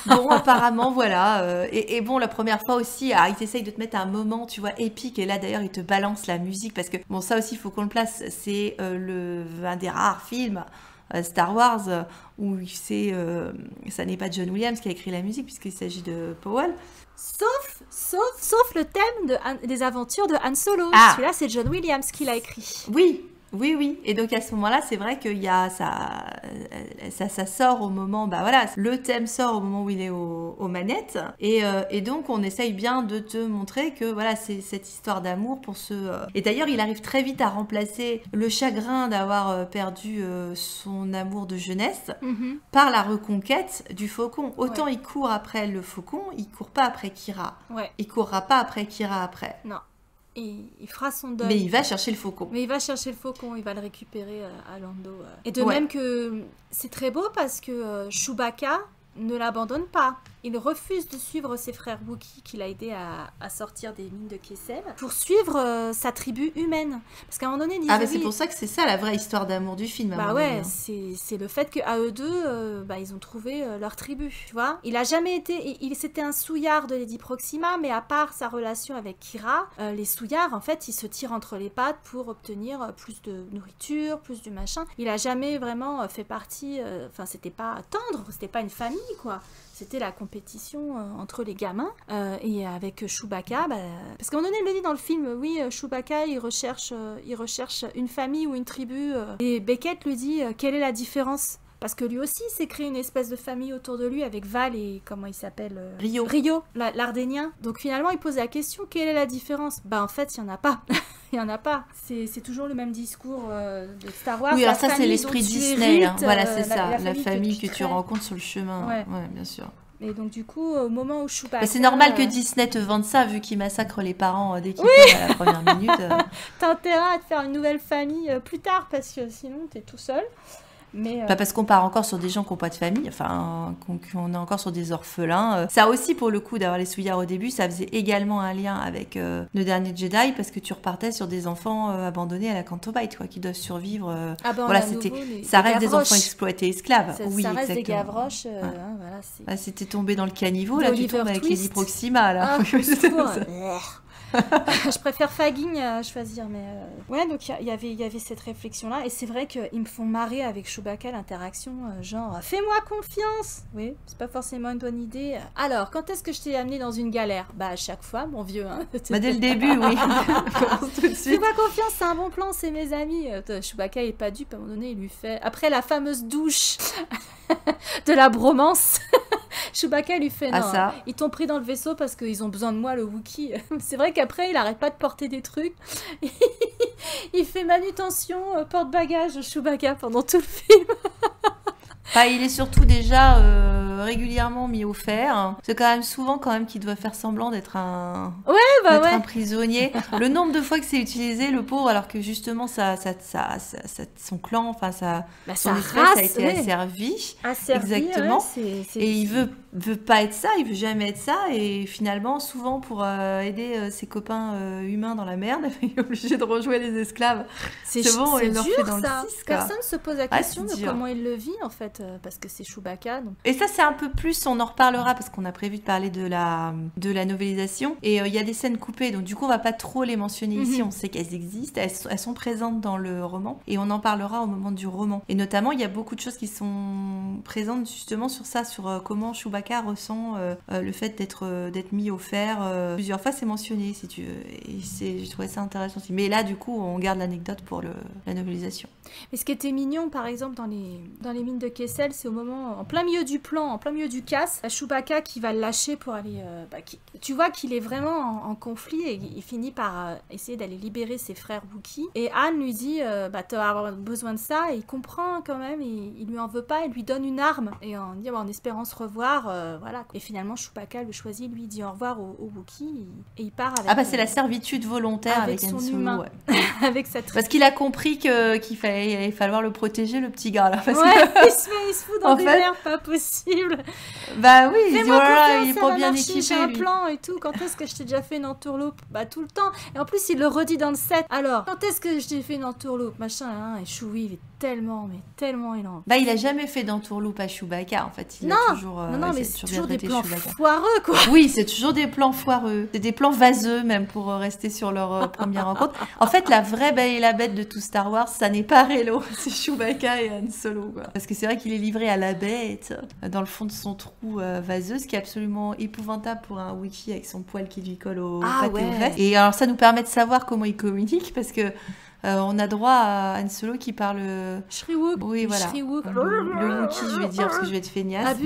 Bon, apparemment, voilà. Et bon, la première fois aussi, il t'essaye de te mettre un moment, tu vois, épique. Et là, d'ailleurs, il te balance la musique. Parce que, bon, ça aussi, il faut qu'on le place. C'est un des rares films Star Wars où ça n'est pas John Williams qui a écrit la musique, puisqu'il s'agit de Powell. Sauf le thème des aventures de Han Solo. Ah. Celui-là, c'est John Williams qui l'a écrit. Oui. Et donc à ce moment-là, c'est vrai qu'il y a ça sort au moment, bah voilà, le thème sort au moment où il est aux manettes. Et donc on essaye bien de te montrer que voilà, c'est cette histoire d'amour pour Et d'ailleurs, il arrive très vite à remplacer le chagrin d'avoir perdu son amour de jeunesse par la reconquête du faucon. Autant il court après le faucon, il court pas après Kira. Ouais. Il courra pas après Kira après. Non. Il fera son deuil. Mais il va chercher le faucon. Il va le récupérer à Lando. Et de même que c'est très beau parce que Chewbacca ne l'abandonne pas. Il refuse de suivre ses frères Wookiee qu'il a aidé à sortir des mines de Kessel pour suivre sa tribu humaine. Parce qu'à un moment donné, c'est pour ça que c'est ça la vraie histoire d'amour du film. Bah ouais, c'est le fait qu'à eux deux, ils ont trouvé leur tribu, tu vois. Il a jamais été... C'était un souillard de Lady Proxima, mais à part sa relation avec Kira, les souillards, en fait, ils se tirent entre les pattes pour obtenir plus de nourriture, plus du machin. Il a jamais vraiment fait partie... Enfin, c'était pas tendre, c'était pas une famille, quoi. C'était la compétition entre les gamins. Et avec Chewbacca, parce qu'à un moment donné, il le dit dans le film, oui, Chewbacca, il recherche une famille ou une tribu. Et Beckett lui dit, quelle est la différence ? Parce que lui aussi s'est créé une espèce de famille autour de lui avec Val et comment il s'appelle Rio, l'Ardénien. Donc finalement, il pose la question, quelle est la différence ? En fait, il n'y en a pas. Il n'y en a pas. C'est toujours le même discours de Star Wars. Oui, alors ça, c'est l'esprit Disney. Hérites, voilà, c'est ça. La famille que tu rencontres rencontres sur le chemin. Ouais, bien sûr. Et donc, du coup, au moment où Chewbacca... C'est normal que Disney te vende ça, vu qu'il massacre les parents dès qu'ils peuvent à la première minute. T'as intérêt à te faire une nouvelle famille plus tard, parce que sinon, t'es tout seul. Mais Pas parce qu'on part encore sur des gens qui n'ont pas de famille, enfin, qu'on est encore sur des orphelins. Ça aussi, pour le coup, d'avoir les souillards au début, ça faisait également un lien avec le dernier Jedi, parce que tu repartais sur des enfants abandonnés à la Canto Bight, quoi, qui doivent survivre. Voilà, ça reste des enfants exploités esclaves. Ça reste des exactement. Gavroches. Voilà, c'était tombé dans le caniveau, là, tu tombes avec Lady Proxima, là. Je préfère Fagin à choisir, mais ouais, donc il y avait cette réflexion là, et c'est vrai qu'ils me font marrer avec Chewbacca, l'interaction genre fais-moi confiance. Oui, c'est pas forcément une bonne idée. Alors, quand est-ce que je t'ai amené dans une galère ? À chaque fois, mon vieux. Dès le début, oui. Tout de suite. Fais-moi confiance, c'est un bon plan, c'est mes amis. Chewbacca est pas dupe, à un moment donné, il lui fait après la fameuse douche de la bromance. Chewbacca lui fait non, ils t'ont pris dans le vaisseau parce qu'ils ont besoin de moi, le Wookiee. C'est vrai qu'après il arrête pas de porter des trucs. Il fait manutention, porte-bagages Chewbacca pendant tout le film. Il est surtout déjà régulièrement mis au fer. C'est quand même souvent qu'il doit faire semblant d'être un prisonnier. Le nombre de fois que c'est utilisé, le pauvre, alors que justement son clan, son espèce a été asservi. Exactement. Et il veut veut pas être ça, il veut jamais être ça, et finalement, souvent pour aider ses copains humains dans la merde, il est obligé de rejouer les esclaves. C'est bon, il leur dur fait dans ça. le 6, quoi. Personne se pose la question de dur. comment il le vit en fait, parce que c'est Chewbacca. Donc... Et ça, c'est un peu plus, on en reparlera parce qu'on a prévu de parler de la novélisation. Et il y a des scènes coupées, donc du coup, on va pas trop les mentionner ici. On sait qu'elles existent, elles sont présentes dans le roman, et on en parlera au moment du roman. Et notamment, il y a beaucoup de choses qui sont présentes justement sur ça, sur comment Chewbacca ressent le fait d'être mis au fer. Plusieurs fois, c'est mentionné, si tu veux. Et je trouvais ça intéressant aussi. Mais là, du coup, on garde l'anecdote pour la novélisation. Mais ce qui était mignon, par exemple, dans les mines de Kessel, c'est au moment, en plein milieu du plan, en plein milieu du casse, Chewbacca qui va le lâcher pour aller... tu vois qu'il est vraiment en conflit et il finit par essayer d'aller libérer ses frères Wookiee. Et Han lui dit, t'as besoin de ça, et il comprend quand même, il lui en veut pas, il lui donne une arme, et en espérant se revoir, voilà. Et finalement, Chewbacca le choisit, lui, il dit au revoir au Wookiee, et il part avec... c'est la servitude volontaire avec son Han Solo, humain. ouais. Avec cette... Parce qu'il a compris qu'il fallait falloir le protéger, le petit gars, là. Parce il se fout dans des merdes, pas possible. Bah oui, il dit, voilà, il est pas bien équipé, j'ai un plan et tout. Quand est-ce que je t'ai déjà fait une entourloupe? Bah tout le temps. Et en plus, il le redit dans le set. Alors, quand est-ce que je t'ai fait une entourloupe? Machin, hein. Et Chewie, il est tellement énorme. Bah il a jamais fait d'entourloupe à Chewbacca, en fait. Il a toujours, mais c'est toujours des plans foireux, quoi. Oui, c'est toujours des plans foireux. C'est des plans vaseux, même, pour rester sur leur première rencontre. En fait, la vraie Belle et la Bête de tout Star Wars, ça n'est pas Reylo, c'est Chewbacca et Han Solo, quoi. Parce que c'est vrai qu'il est livré à la bête, dans le fond de son trou vaseux, ce qui est absolument épouvantable pour un Wookiee avec son poil qui lui colle au pâté aux fesses. Et alors, ça nous permet de savoir comment il communique, parce que on a droit à Han Solo qui parle... Shriwook. Oui, voilà. Shriwook. Le Wookiee, je vais dire, parce que je vais être feignasse.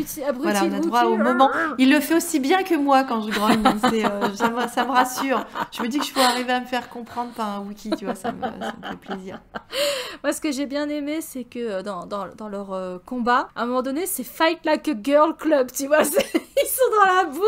Voilà, on a droit au moment. Il le fait aussi bien que moi quand je grogne. Ça me rassure. Je me dis que je peux arriver à me faire comprendre par un Wookiee, tu vois, ça me fait plaisir. Moi, ce que j'ai bien aimé, c'est que dans leur combat, à un moment donné, c'est Fight Like a Girl Club, tu vois. Ils sont dans la boue,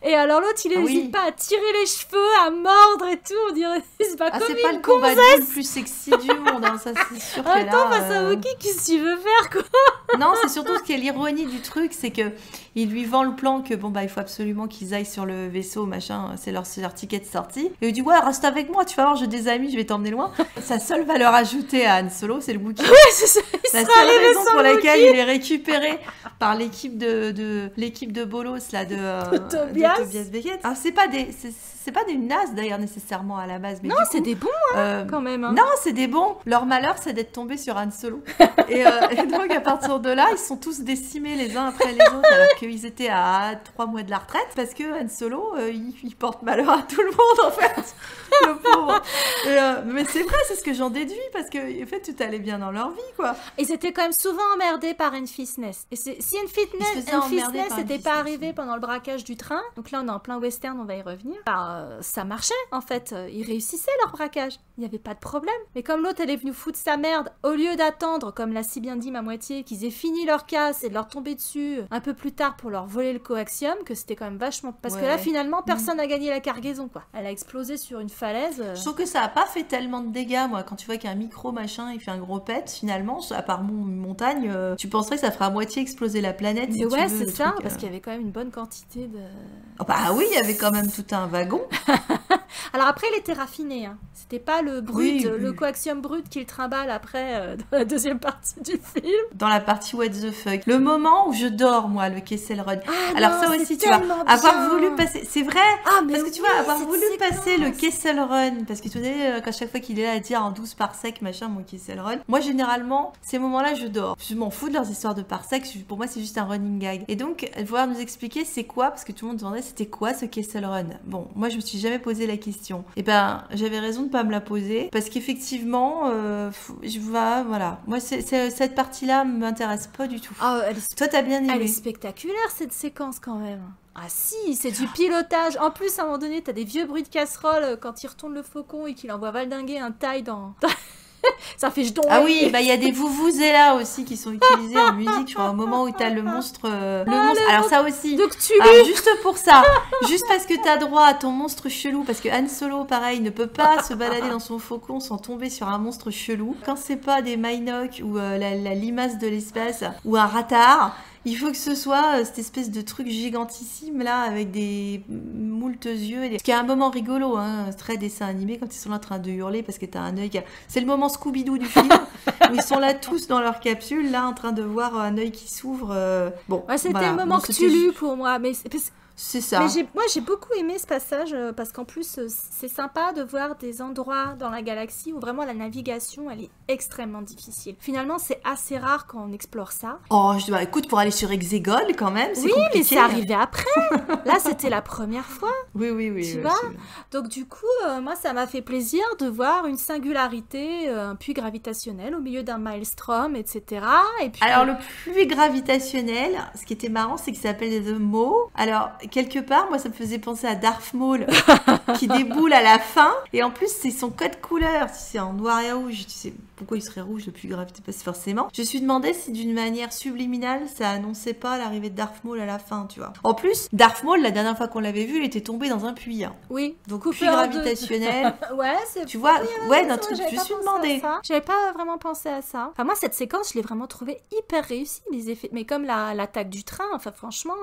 et alors l'autre, il n'hésite pas à tirer les cheveux, à mordre et tout. On dirait, c'est pas comme c'est pas le combat le plus sexy du monde, hein, ça c'est sûr. En même temps, face à Wookiee, qu'est-ce que tu veux faire, quoi? Non, c'est surtout ce qui est l'ironie du truc, c'est que il lui vend le plan que il faut absolument qu'ils aillent sur le vaisseau, machin, c'est leur ticket de sortie. Et il dit, ouais, reste avec moi, tu vas voir, j'ai des amis, je vais t'emmener loin. Sa seule valeur ajoutée à Han Solo, c'est le Wookiee. Ouais, c'est ça. La seule raison pour laquelle il est récupéré par l'équipe de Bolos, là, de Tobias Beckett. Alors, c'est pas des nazes d'ailleurs nécessairement à la base, mais non, c'est des bons quand même. Hein. Non, c'est des bons. Leur malheur, c'est d'être tombés sur Han Solo. et donc à partir de là, ils sont tous décimés les uns après les autres, alors qu'ils étaient à 3 mois de la retraite, parce que Han Solo, il porte malheur à tout le monde en fait. Le pauvre. Mais c'est vrai, c'est ce que j'en déduis, parce que en fait tout allait bien dans leur vie, quoi. Ils étaient quand même souvent emmerdés par Enfisness. Et si Enfisness n'était pas arrivé pendant le braquage du train, donc là on est en plein western, on va y revenir, ça marchait en fait, ils réussissaient leur braquage, il n'y avait pas de problème. Mais comme l'autre elle est venue foutre sa merde, au lieu d'attendre, comme l'a si bien dit ma moitié, qu'ils aient fini leur casse et de leur tomber dessus un peu plus tard pour leur voler le coaxium, que c'était quand même vachement... Parce que là finalement personne n'a gagné la cargaison, quoi. Elle a explosé sur une falaise. Je trouve que ça a pas fait tellement de dégâts, moi, quand tu vois qu'un micro machin il fait un gros pet, finalement, à part montagne, tu penserais que ça ferait à moitié exploser la planète. Mais si ouais, tu veux, c'est ça, truc, parce qu'il y avait quand même une bonne quantité de... Oh bah oui, il y avait quand même tout un wagon. Alors après, il était raffiné, hein. C'était pas le brut, oui. le coaxium brut qu'il trimballe après dans la deuxième partie du film. Dans la partie what the fuck. Le moment où je dors, moi, le Kessel Run. Ah alors non, ça aussi, tu vois, avoir voulu passer... C'est vrai, parce que tu vois, avoir voulu passer le Kessel Run, parce que tu sais, qu'à chaque fois qu'il est là à dire en 12 parsecs, machin, mon Kessel Run, moi, généralement, ces moments-là, je dors. Je m'en fous de leurs histoires de parsecs, pour moi, c'est juste un running gag. Et donc, pouvoir nous expliquer c'est quoi, parce que tout le monde demandait c'était quoi ce Kessel Run. Bon, moi, je me suis jamais posé la question. Et ben, j'avais raison de pas me la poser, parce qu'effectivement, voilà. Moi, cette partie-là m'intéresse pas du tout. Toi, t'as bien aimé. Elle est spectaculaire, cette séquence, quand même. Ah si, c'est du pilotage. En plus, à un moment donné, t'as des vieux bruits de casserole quand il retourne le faucon et qu'il envoie valdinguer un taille dans... Ça fait jeton. Ah oui, bah il y a des vuvuzela aussi qui sont utilisés en musique. Je crois au moment où t'as le monstre. Alors ça aussi. Alors, juste pour ça, juste parce que t'as droit à ton monstre chelou, parce que Han Solo, pareil, ne peut pas se balader dans son faucon sans tomber sur un monstre chelou. Quand c'est pas des Mynock ou la limace de l'espace ou un ratard, Il faut que ce soit cette espèce de truc gigantissime là avec des moultes yeux. Ce qui est un moment rigolo, hein, très dessin animé quand ils sont là en train de hurler parce que t'as un œil. C'est le moment Scooby-Doo du film où ils sont là tous dans leur capsule, là en train de voir un œil qui s'ouvre. Bon, ouais, c'était voilà. le moment Cthulhu pour moi, mais c'est ça. Mais moi, j'ai beaucoup aimé ce passage parce qu'en plus, c'est sympa de voir des endroits dans la galaxie où vraiment la navigation, elle est extrêmement difficile. Finalement, c'est assez rare quand on explore ça. Oh, écoute, pour aller sur Exegol, quand même, c'est compliqué. Oui, mais c'est arrivé après. Là, c'était la première fois. Oui. Tu vois ? Donc, du coup, moi, ça m'a fait plaisir de voir une singularité, un puits gravitationnel au milieu d'un maelstrom, etc. Et puis, alors, le puits gravitationnel, ce qui était marrant, c'est qu'il s'appelle The Maw. Alors, quelque part, moi, ça me faisait penser à Darth Maul qui déboule à la fin. Et en plus, c'est son code couleur. C'est en noir et rouge. Tu sais pourquoi il serait rouge, le puits gravité, pas forcément. Je me suis demandé si d'une manière subliminale, ça annonçait pas l'arrivée de Darth Maul à la fin, tu vois. En plus, Darth Maul, la dernière fois qu'on l'avait vu, il était tombé dans un puits. Hein. Oui. Donc, puits gravitationnel. Ouais, c'est... Tu vois, ouais, d'un truc, je me suis demandé. J'avais pas vraiment pensé à ça. Enfin, moi, cette séquence, je l'ai vraiment trouvée hyper réussie, les effets. Mais comme l'attaque du train, enfin, franchement...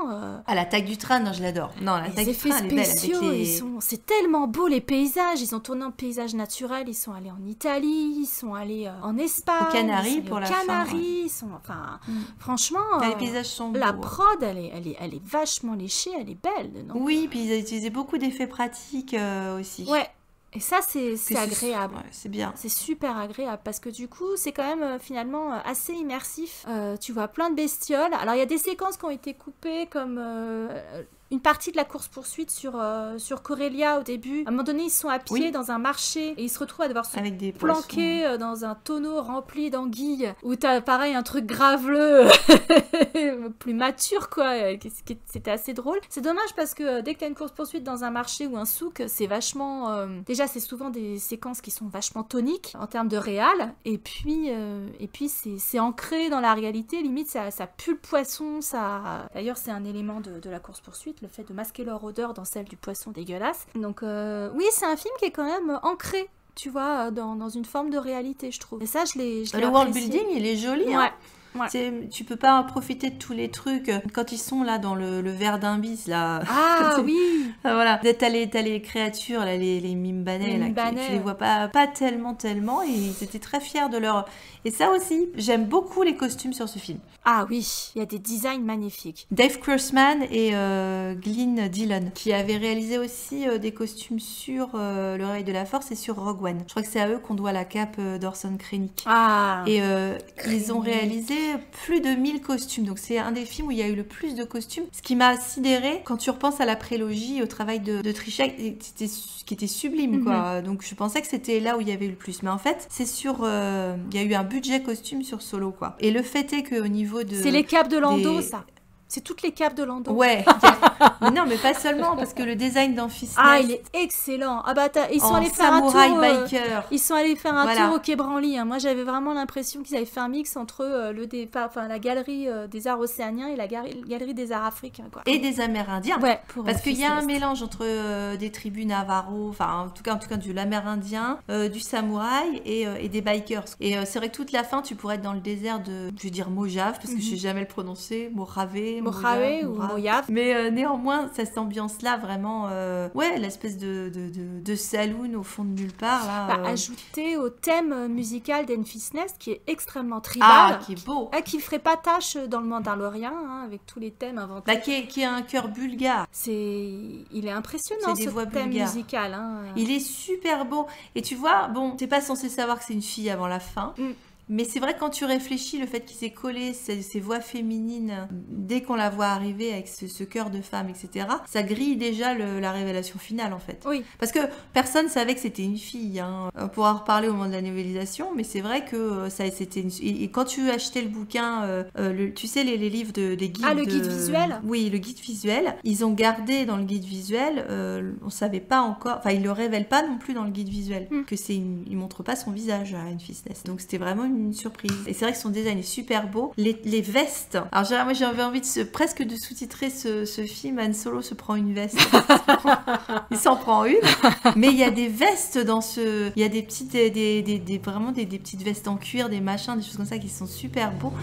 Ah, l'attaque du train, non, je l'adore. Non, l'attaque du train, elle est belle. Spéciaux, c'est tellement beau, les paysages. Ils ont tourné en paysage naturel. Ils sont allés en Italie, ils sont allés en Espagne. Aux Canaries pour la fin. Ouais. Ils sont, enfin, franchement... les paysages sont beaux. La prod, elle est vachement léchée, elle est belle. Non oui, puis ils ont utilisé beaucoup d'effets pratiques aussi. Ouais. Et ça, c'est agréable. Ouais, c'est bien. C'est super agréable parce que du coup, c'est quand même finalement assez immersif. Tu vois plein de bestioles. Alors, il y a des séquences qui ont été coupées comme... une partie de la course-poursuite sur Corellia au début. À un moment donné, ils sont à pied dans un marché et ils se retrouvent à devoir se planquer dans un tonneau rempli d'anguilles où t'as pareil un truc graveleux plus mature quoi. C'était assez drôle. C'est dommage parce que dès que t'as une course-poursuite dans un marché ou un souk, c'est vachement... Déjà, c'est souvent des séquences qui sont vachement toniques en termes de réal et puis c'est ancré dans la réalité. Limite, ça pue le poisson. D'ailleurs, c'est un élément de la course-poursuite, le fait de masquer leur odeur dans celle du poisson dégueulasse. Donc oui, c'est un film qui est quand même ancré, tu vois, dans une forme de réalité, je trouve. Et ça, je l'ai Le world building, il est joli. Ouais. Hein. Ouais. Tu peux pas profiter de tous les trucs quand ils sont là dans le verre d'un bis là. Ah oui. Voilà. T'as les créatures là, les Mimbanais là, tu les vois pas tellement et ils étaient très fiers de leur. Et ça aussi, j'aime beaucoup les costumes sur ce film. Ah oui, il y a des designs magnifiques. Dave Crossman et Glyn Dillon qui avaient réalisé aussi des costumes sur Le Réveil de la Force et sur Rogue One. Je crois que c'est à eux qu'on doit la cape d'Orson Krennic. Ah. Et ils ont réalisé plus de 1000 costumes. Donc c'est un des films où il y a eu le plus de costumes. Ce qui m'a sidéré quand tu repenses à la prélogie, au travail de Trichet, qui était sublime, quoi. Donc je pensais que c'était là où il y avait eu le plus. Mais en fait, c'est sur... il y a eu un budget costume sur Solo, quoi. Et le fait est qu'au niveau de... C'est les capes de Lando, ça. C'est toutes les capes de Lando. Ouais. Non, mais pas seulement, parce que le design d'Amphisness... Ah, il est excellent. Ah bah, ils sont allés faire un tour... biker. Ils sont allés faire un tour au Quai Branly. Hein. Moi, j'avais vraiment l'impression qu'ils avaient fait un mix entre la galerie des arts océaniens et la galerie des arts africains. Quoi. Et des Amérindiens. Ouais, parce qu'il y a un mélange entre des tribus Navarro, enfin, en tout cas de l'Amérindien, du samouraï et des bikers. Et c'est vrai que toute la fin, tu pourrais être dans le désert de, je vais dire Mojave, parce que je sais jamais le prononcer, Mojave ou Mojave. Mais néanmoins, cette ambiance-là, vraiment, l'espèce de saloon au fond de nulle part. Là, ajouté au thème musical d'Enfis Nest, qui est extrêmement tribal. Qui est beau. Qui ne ferait pas tâche dans le Mandalorian, avec tous les thèmes inventés. Qui a un cœur bulgare. Il est impressionnant, ce thème musical. Hein. Il est super beau. Et tu vois, bon, t'es pas censé savoir que c'est une fille avant la fin. Mais c'est vrai que quand tu réfléchis, le fait qu'il s'est collé ces voix féminines, dès qu'on la voit arriver avec ce cœur de femme, etc., ça grille déjà la révélation finale, en fait. Oui. Parce que personne savait que c'était une fille. Hein. On pourra en reparler au moment de la novélisation, mais c'est vrai que c'était une... Et quand tu achetais le bouquin, tu sais, les livres des guides... Ah, le guide visuel ? Oui, le guide visuel. Ils ont gardé dans le guide visuel, on savait pas encore... Enfin, ils le révèlent pas non plus dans le guide visuel, que il montre pas son visage à Enfis Nest. Donc c'était vraiment une une surprise. Et c'est vrai que son design est super beau. Les vestes. Alors moi j'avais envie presque de sous-titrer ce film. Han Solo se prend une veste. Il s'en prend une. Mais il y a des vestes dans ce... Il y a des petites, vraiment des petites vestes en cuir, des machins, des choses comme ça qui sont super beaux.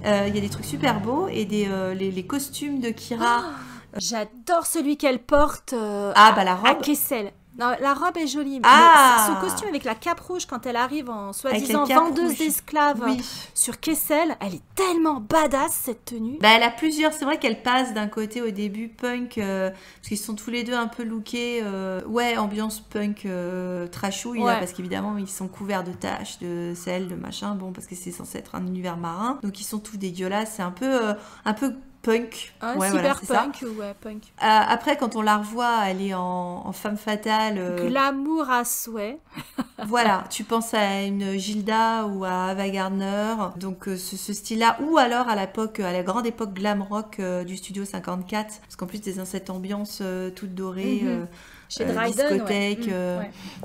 Il y a des trucs super beaux et les costumes de Qi'ra. J'adore celui qu'elle porte la robe. À Kessel. Non, la robe est jolie. Ah, mais son costume avec la cape rouge quand elle arrive en soi-disant vendeuse d'esclaves sur Kessel, elle est tellement badass cette tenue. Elle a plusieurs. C'est vrai qu'elle passe d'un côté au début punk, parce qu'ils sont tous les deux un peu lookés. Ambiance punk trashouille là, parce qu'évidemment ils sont couverts de taches, de sel, de machin. Bon, parce que c'est censé être un univers marin, donc ils sont tous dégueulasses. C'est un peu punk. Cyberpunk, punk. Après, quand on la revoit, elle est en femme fatale. Glamour à souhait. Voilà, tu penses à une Gilda ou à Ava Gardner. Donc ce style-là, ou alors à la grande époque glam rock du Studio 54, parce qu'en plus t'es dans cette ambiance toute dorée. Chez Dryden, discothèque.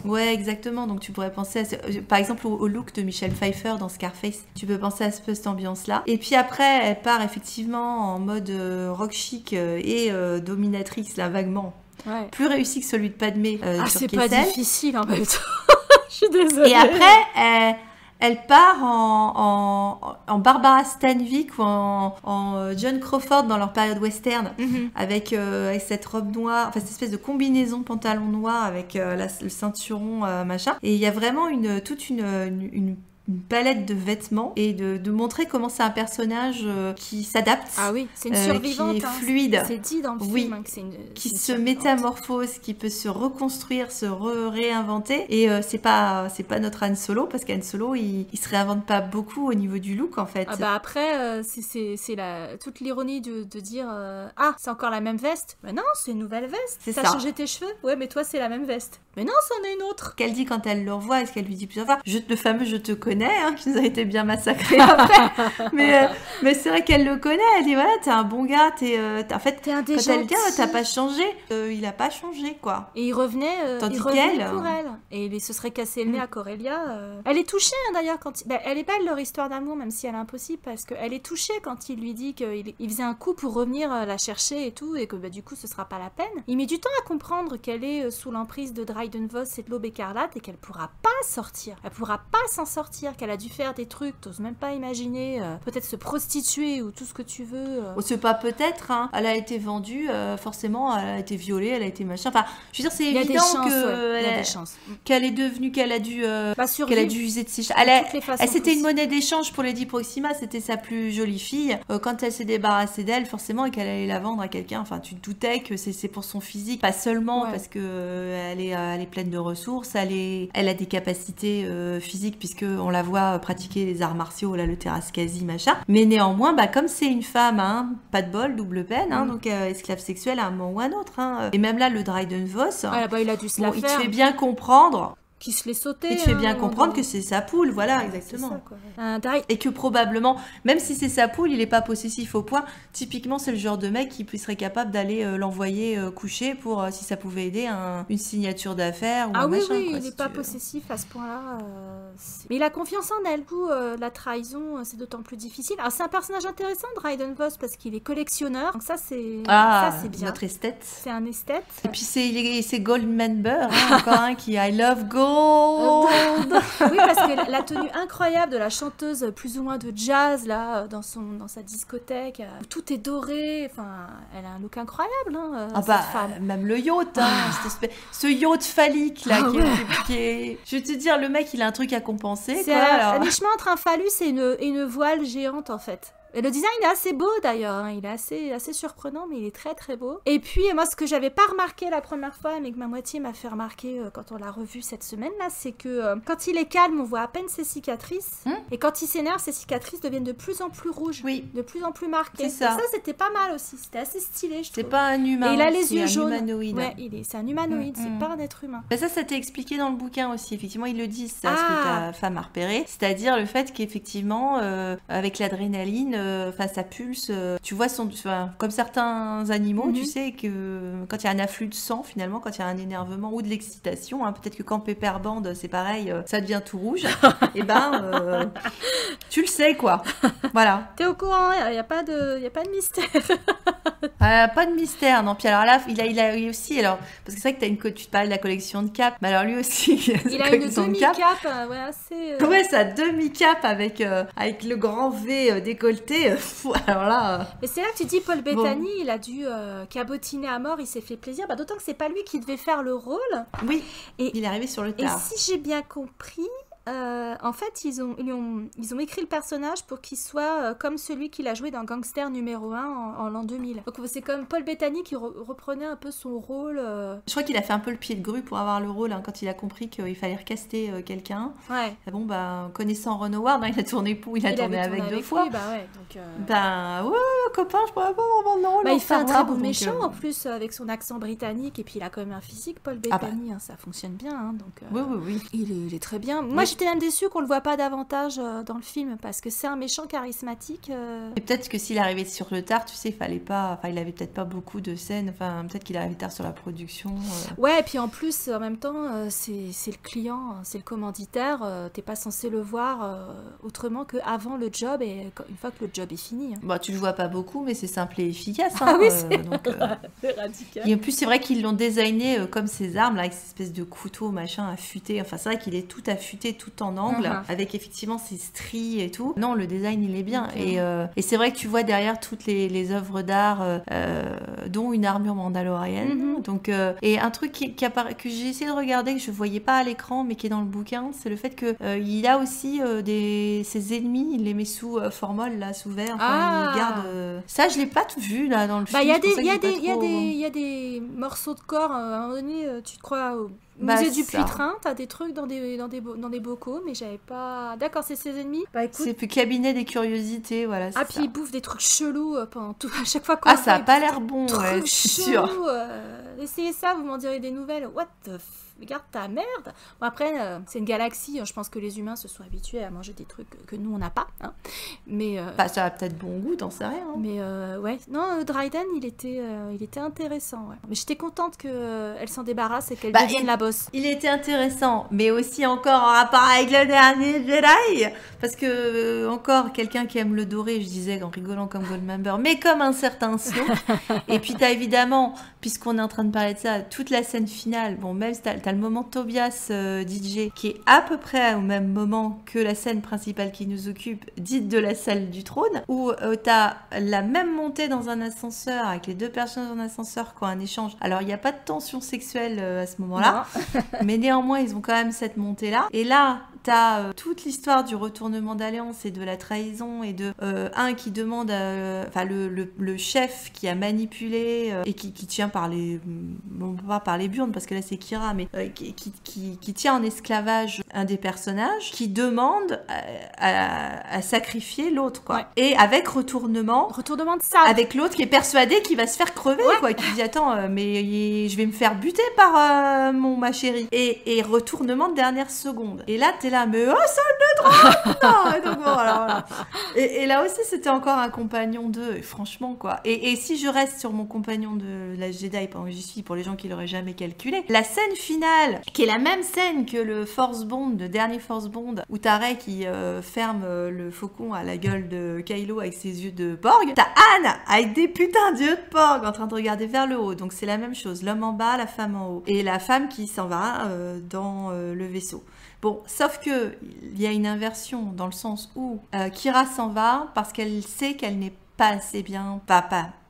Ouais, exactement. Donc tu pourrais penser par exemple au look de Michelle Pfeiffer dans Scarface. Tu peux penser à cette ambiance-là. Et puis après, elle part effectivement en mode rock chic et dominatrix, là, vaguement. Ouais. Plus réussi que celui de Padmé sur c'est Kessel. Pas difficile en même temps. Je suis désolée. Et après, elle part en Barbara Stanwyck ou en John Crawford dans leur période western, avec cette robe noire, enfin cette espèce de combinaison pantalon noir avec le ceinturon machin. Et il y a vraiment toute une palette de vêtements et de montrer comment c'est un personnage qui s'adapte. Ah oui, c'est une survivante. Qui est fluide. C'est dit dans le film que c'est qui se métamorphose, qui peut se reconstruire, se réinventer. Et c'est pas notre Han Solo, parce qu'Han Solo, il se réinvente pas beaucoup au niveau du look en fait. Après, c'est toute l'ironie de dire c'est encore la même veste. Mais non, c'est une nouvelle veste. T'as changé tes cheveux. Ouais, mais toi c'est la même veste. Mais non, c'en est une autre. Qu'elle dit quand elle le revoit, est-ce qu'elle lui dit plusieurs fois le fameux je te connais, qui nous a été bien massacré après. mais c'est vrai qu'elle le connaît. Elle dit voilà, t'es un bon gars, en fait, t'es un des quand elle dit t'as pas changé, il a pas changé quoi. Et il revenait, tandis pour elle. Et il se serait cassé le nez à Corellia. Elle est touchée d'ailleurs quand elle est belle leur histoire d'amour, même si elle est impossible, parce qu'elle est touchée quand il lui dit qu'il faisait un coup pour revenir la chercher et tout, et que du coup ce sera pas la peine. Il met du temps à comprendre qu'elle est sous l'emprise de Dryden Voss et de l'Aube écarlate et qu'elle pourra pas sortir. Elle pourra pas s'en sortir, qu'elle a dû faire des trucs, t'oses même pas imaginer, peut-être se prostituer ou tout ce que tu veux. C'est pas peut-être, hein. Elle a été vendue, forcément, elle a été violée, elle a été machin. Enfin, je veux dire, c'est évident qu'elle est devenue, qu'elle a dû user de ses chances. Elle c'était une monnaie d'échange pour Lady Proxima, c'était sa plus jolie fille. Quand elle s'est débarrassée d'elle, forcément, et qu'elle allait la vendre à quelqu'un, enfin, tu te doutais que c'est pour son physique, pas seulement parce que elle est pleine de ressources, elle a des capacités physiques, puisque on la voit pratiquer les arts martiaux, là, le terrasse-quasi, machin. Mais néanmoins, comme c'est une femme, hein, pas de bol, double peine, donc esclave sexuelle à un moment ou à un autre. Hein. Et même là, le Dryden Voss, il a dû se la faire. Il te fait bien comprendre qui se l'est sauté. Il te fait bien comprendre que c'est sa poule, voilà, exactement. Ça, et que probablement, même si c'est sa poule, il n'est pas possessif au point. Typiquement, c'est le genre de mec qui serait capable d'aller l'envoyer coucher pour, si ça pouvait aider, une signature d'affaires ou un machin. Oui, quoi, il n'est pas possessif à ce point-là. Mais il a confiance en elle. Du coup, la trahison, c'est d'autant plus difficile. Alors, c'est un personnage intéressant, Dryden Voss, parce qu'il est collectionneur. Donc ça, c'est bien. Notre esthète. C'est un esthète. Et puis, c'est Goldman Burr, encore un qui I love gold. Oui, parce que la tenue incroyable de la chanteuse plus ou moins de jazz là dans sa discothèque, où tout est doré, enfin, elle a un look incroyable, cette femme. Même le yacht, ce yacht phallique là qui est. Je vais te dire, le mec il a un truc à compenser. C'est à mi-chemin entre un phallus et une voile géante en fait. Et le design est assez beau d'ailleurs, il est assez surprenant, mais il est très très beau. Et puis moi, ce que j'avais pas remarqué la première fois, mais que ma moitié m'a fait remarquer quand on l'a revu cette semaine là, c'est que quand il est calme, on voit à peine ses cicatrices, et quand il s'énerve, ses cicatrices deviennent de plus en plus rouges, de plus en plus marquées. C'est ça. Ça c'était pas mal aussi, c'était assez stylé, je trouve. C'est pas un humain. Et il a les yeux jaunes. Humanoïde. Ouais, c'est un humanoïde, c'est pas un être humain. Ça t'est expliqué dans le bouquin aussi. Effectivement, ils le disent, ça, ce que ta femme a repéré, c'est-à-dire le fait qu'effectivement, avec l'adrénaline, enfin ça pulse. Tu vois comme certains animaux, tu sais que quand il y a un afflux de sang, finalement, quand il y a un énervement ou de l'excitation, hein, peut-être que quand Pepper bande, c'est pareil, ça devient tout rouge. Et ben, tu le sais quoi. Voilà. T'es au courant, il y a pas de mystère. Pas de mystère, non. Puis alors là, il a eu aussi, alors, parce que c'est vrai que tu te parles de la collection de capes, mais alors lui aussi, il a une demi-cape, ouais, assez... Ouais, sa demi-cape avec le grand V décolleté. Alors là... Mais c'est là que tu dis, Paul Bettany, il a dû cabotiner à mort, il s'est fait plaisir, d'autant que c'est pas lui qui devait faire le rôle. Oui, et il est arrivé sur le tard. Et si j'ai bien compris... en fait, ils ont écrit le personnage pour qu'il soit comme celui qu'il a joué dans Gangster numéro 1 en l'an 2000. Donc c'est comme Paul Bettany qui reprenait un peu son rôle. Je crois qu'il a fait un peu le pied de grue pour avoir le rôle, hein, quand il a compris qu'il fallait recaster quelqu'un. Ouais. Bon, connaissant Ron Howard, hein, il a tourné avec deux fois. Lui, ouais, donc, copain, je pourrais pas vraiment le rôle. Il fait un très bon méchant en plus, avec son accent britannique, et puis il a quand même un physique, Paul Bettany, hein, ça fonctionne bien. Hein, donc, oui. Il est très bien. Moi, j'étais même déçue qu'on le voit pas davantage dans le film parce que c'est un méchant charismatique. Et peut-être que s'il arrivait sur le tard, tu sais, il avait peut-être pas beaucoup de scènes. Enfin, peut-être qu'il arrivait tard sur la production. Ouais, et puis en plus, en même temps, c'est le client, c'est le commanditaire. T'es pas censé le voir autrement qu'avant le job et une fois que le job est fini. Hein. Tu le vois pas beaucoup, mais c'est simple et efficace. Ah oui, c'est radical. Et en plus, c'est vrai qu'ils l'ont designé comme ces armes là, avec cette espèce de couteau machin affûté. Enfin, c'est vrai qu'il est tout affûté, tout en angle, avec effectivement ses stries et tout. Non, le design, il est bien. Et c'est vrai que tu vois derrière toutes les œuvres d'art, dont une armure mandalorienne. Donc, et un truc que j'ai essayé de regarder, que je voyais pas à l'écran, mais qui est dans le bouquin, c'est le fait que il a aussi ses ennemis, il les met sous formol, là, sous verre. Il garde... Ça, je l'ai pas tout vu, là, dans le film. Il y a des morceaux de corps, à un moment donné, tu te crois... Musée du Puitrin, t'as des trucs dans des bocaux, mais j'avais pas... D'accord, c'est ses ennemis. Écoute... C'est plus cabinet des curiosités, voilà. Puis ils bouffent des trucs chelous pendant tout... À chaque fois qu'on ça a pas l'air bon, ouais, c'est sûr. Essayez ça, vous m'en direz des nouvelles. What the regarde ta merde. Bon, après, c'est une galaxie. Je pense que les humains se sont habitués à manger des trucs que nous, on n'a pas. Hein. Mais, ça a peut-être bon goût, t'en sais rien. Hein. Mais ouais. Non, Dryden, il était intéressant. Ouais. Mais j'étais contente qu'elle s'en débarrasse et qu'elle devienne la boss. Il était intéressant, mais aussi encore en rapport avec le dernier Jedi. Parce que, encore, quelqu'un qui aime le doré, je disais en rigolant comme Goldmember, mais comme un certain Snoke. Et puis t'as évidemment, puisqu'on est en train de parler de ça, toute la scène finale. Bon, même si t'as le moment Tobias DJ qui est à peu près au même moment que la scène principale qui nous occupe, dite de la salle du trône, où t'as la même montée dans un ascenseur avec les deux personnages dans un ascenseur qui ont un échange. Alors il n'y a pas de tension sexuelle à ce moment-là, mais néanmoins ils ont quand même cette montée-là. Et là, t'as toute l'histoire du retournement d'alliance et de la trahison et de un qui demande, le chef qui a manipulé et qui tient par les, bon, pas par les burnes parce que là c'est Kira, mais qui tient en esclavage un des personnages, qui demande à sacrifier l'autre, quoi. Ouais. Et avec retournement de ça. Avec l'autre qui est persuadé qu'il va se faire crever, quoi. Qui dit attends, mais je vais me faire buter par ma chérie. Et retournement de dernière seconde. Et là t'es là, mais oh, ça ne non. Et donc bon, alors, voilà. Et là aussi c'était encore un compagnon d'eux, franchement, quoi. Et si je reste sur mon compagnon de la Jedi pendant que j'y suis, pour les gens qui l'auraient jamais calculé, la scène finale, qui est la même scène que le Force Bond, le dernier Force Bond, où t'as Rey qui ferme le faucon à la gueule de Kylo avec ses yeux de porg, t'as Anne avec des putains d'yeux de porg en train de regarder vers le haut. Donc c'est la même chose, l'homme en bas, la femme en haut, et la femme qui s'en va dans le vaisseau. Bon, sauf que il y a une inversion dans le sens où Kira s'en va parce qu'elle sait qu'elle n'est pas assez bien, pas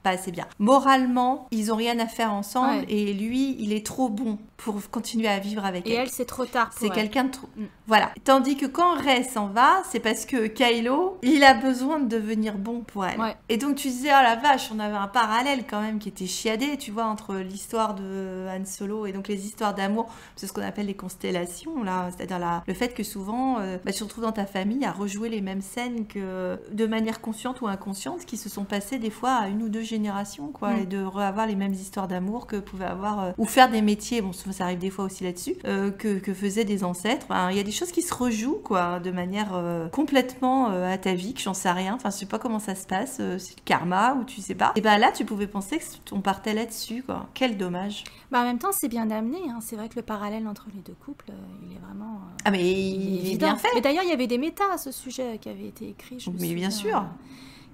assez bien. Moralement, ils ont rien à faire ensemble, et lui, il est trop bon pour continuer à vivre avec elle. Et elle, c'est trop tard pour elle. C'est quelqu'un de trop... Mm. Voilà. Tandis que quand Rey s'en va, c'est parce que Kylo, il a besoin de devenir bon pour elle. Ouais. Et donc tu disais, oh la vache, on avait un parallèle quand même qui était chiadé, tu vois, entre l'histoire de Han Solo et donc les histoires d'amour. C'est ce qu'on appelle les constellations, là. C'est-à-dire le fait que souvent, tu te retrouves dans ta famille à rejouer les mêmes scènes que de manière consciente ou inconsciente qui se sont passées des fois à 1 ou 2 génération, quoi, et de avoir les mêmes histoires d'amour que pouvaient avoir, ou faire des métiers, bon, ça arrive des fois aussi là-dessus, que faisaient des ancêtres. Enfin, il y a des choses qui se rejouent, quoi, de manière complètement atavique, j'en sais rien, enfin, je sais pas comment ça se passe, c'est le karma, ou tu sais pas. Et ben là, tu pouvais penser qu'on partait là-dessus, quoi. Quel dommage. Bah, en même temps, c'est bien amené, hein. C'est vrai que le parallèle entre les deux couples, il est vraiment... Ah, mais il est bien fait. Mais d'ailleurs, il y avait des métas à ce sujet qui avaient été écrits, je me Mais souviens, bien sûr.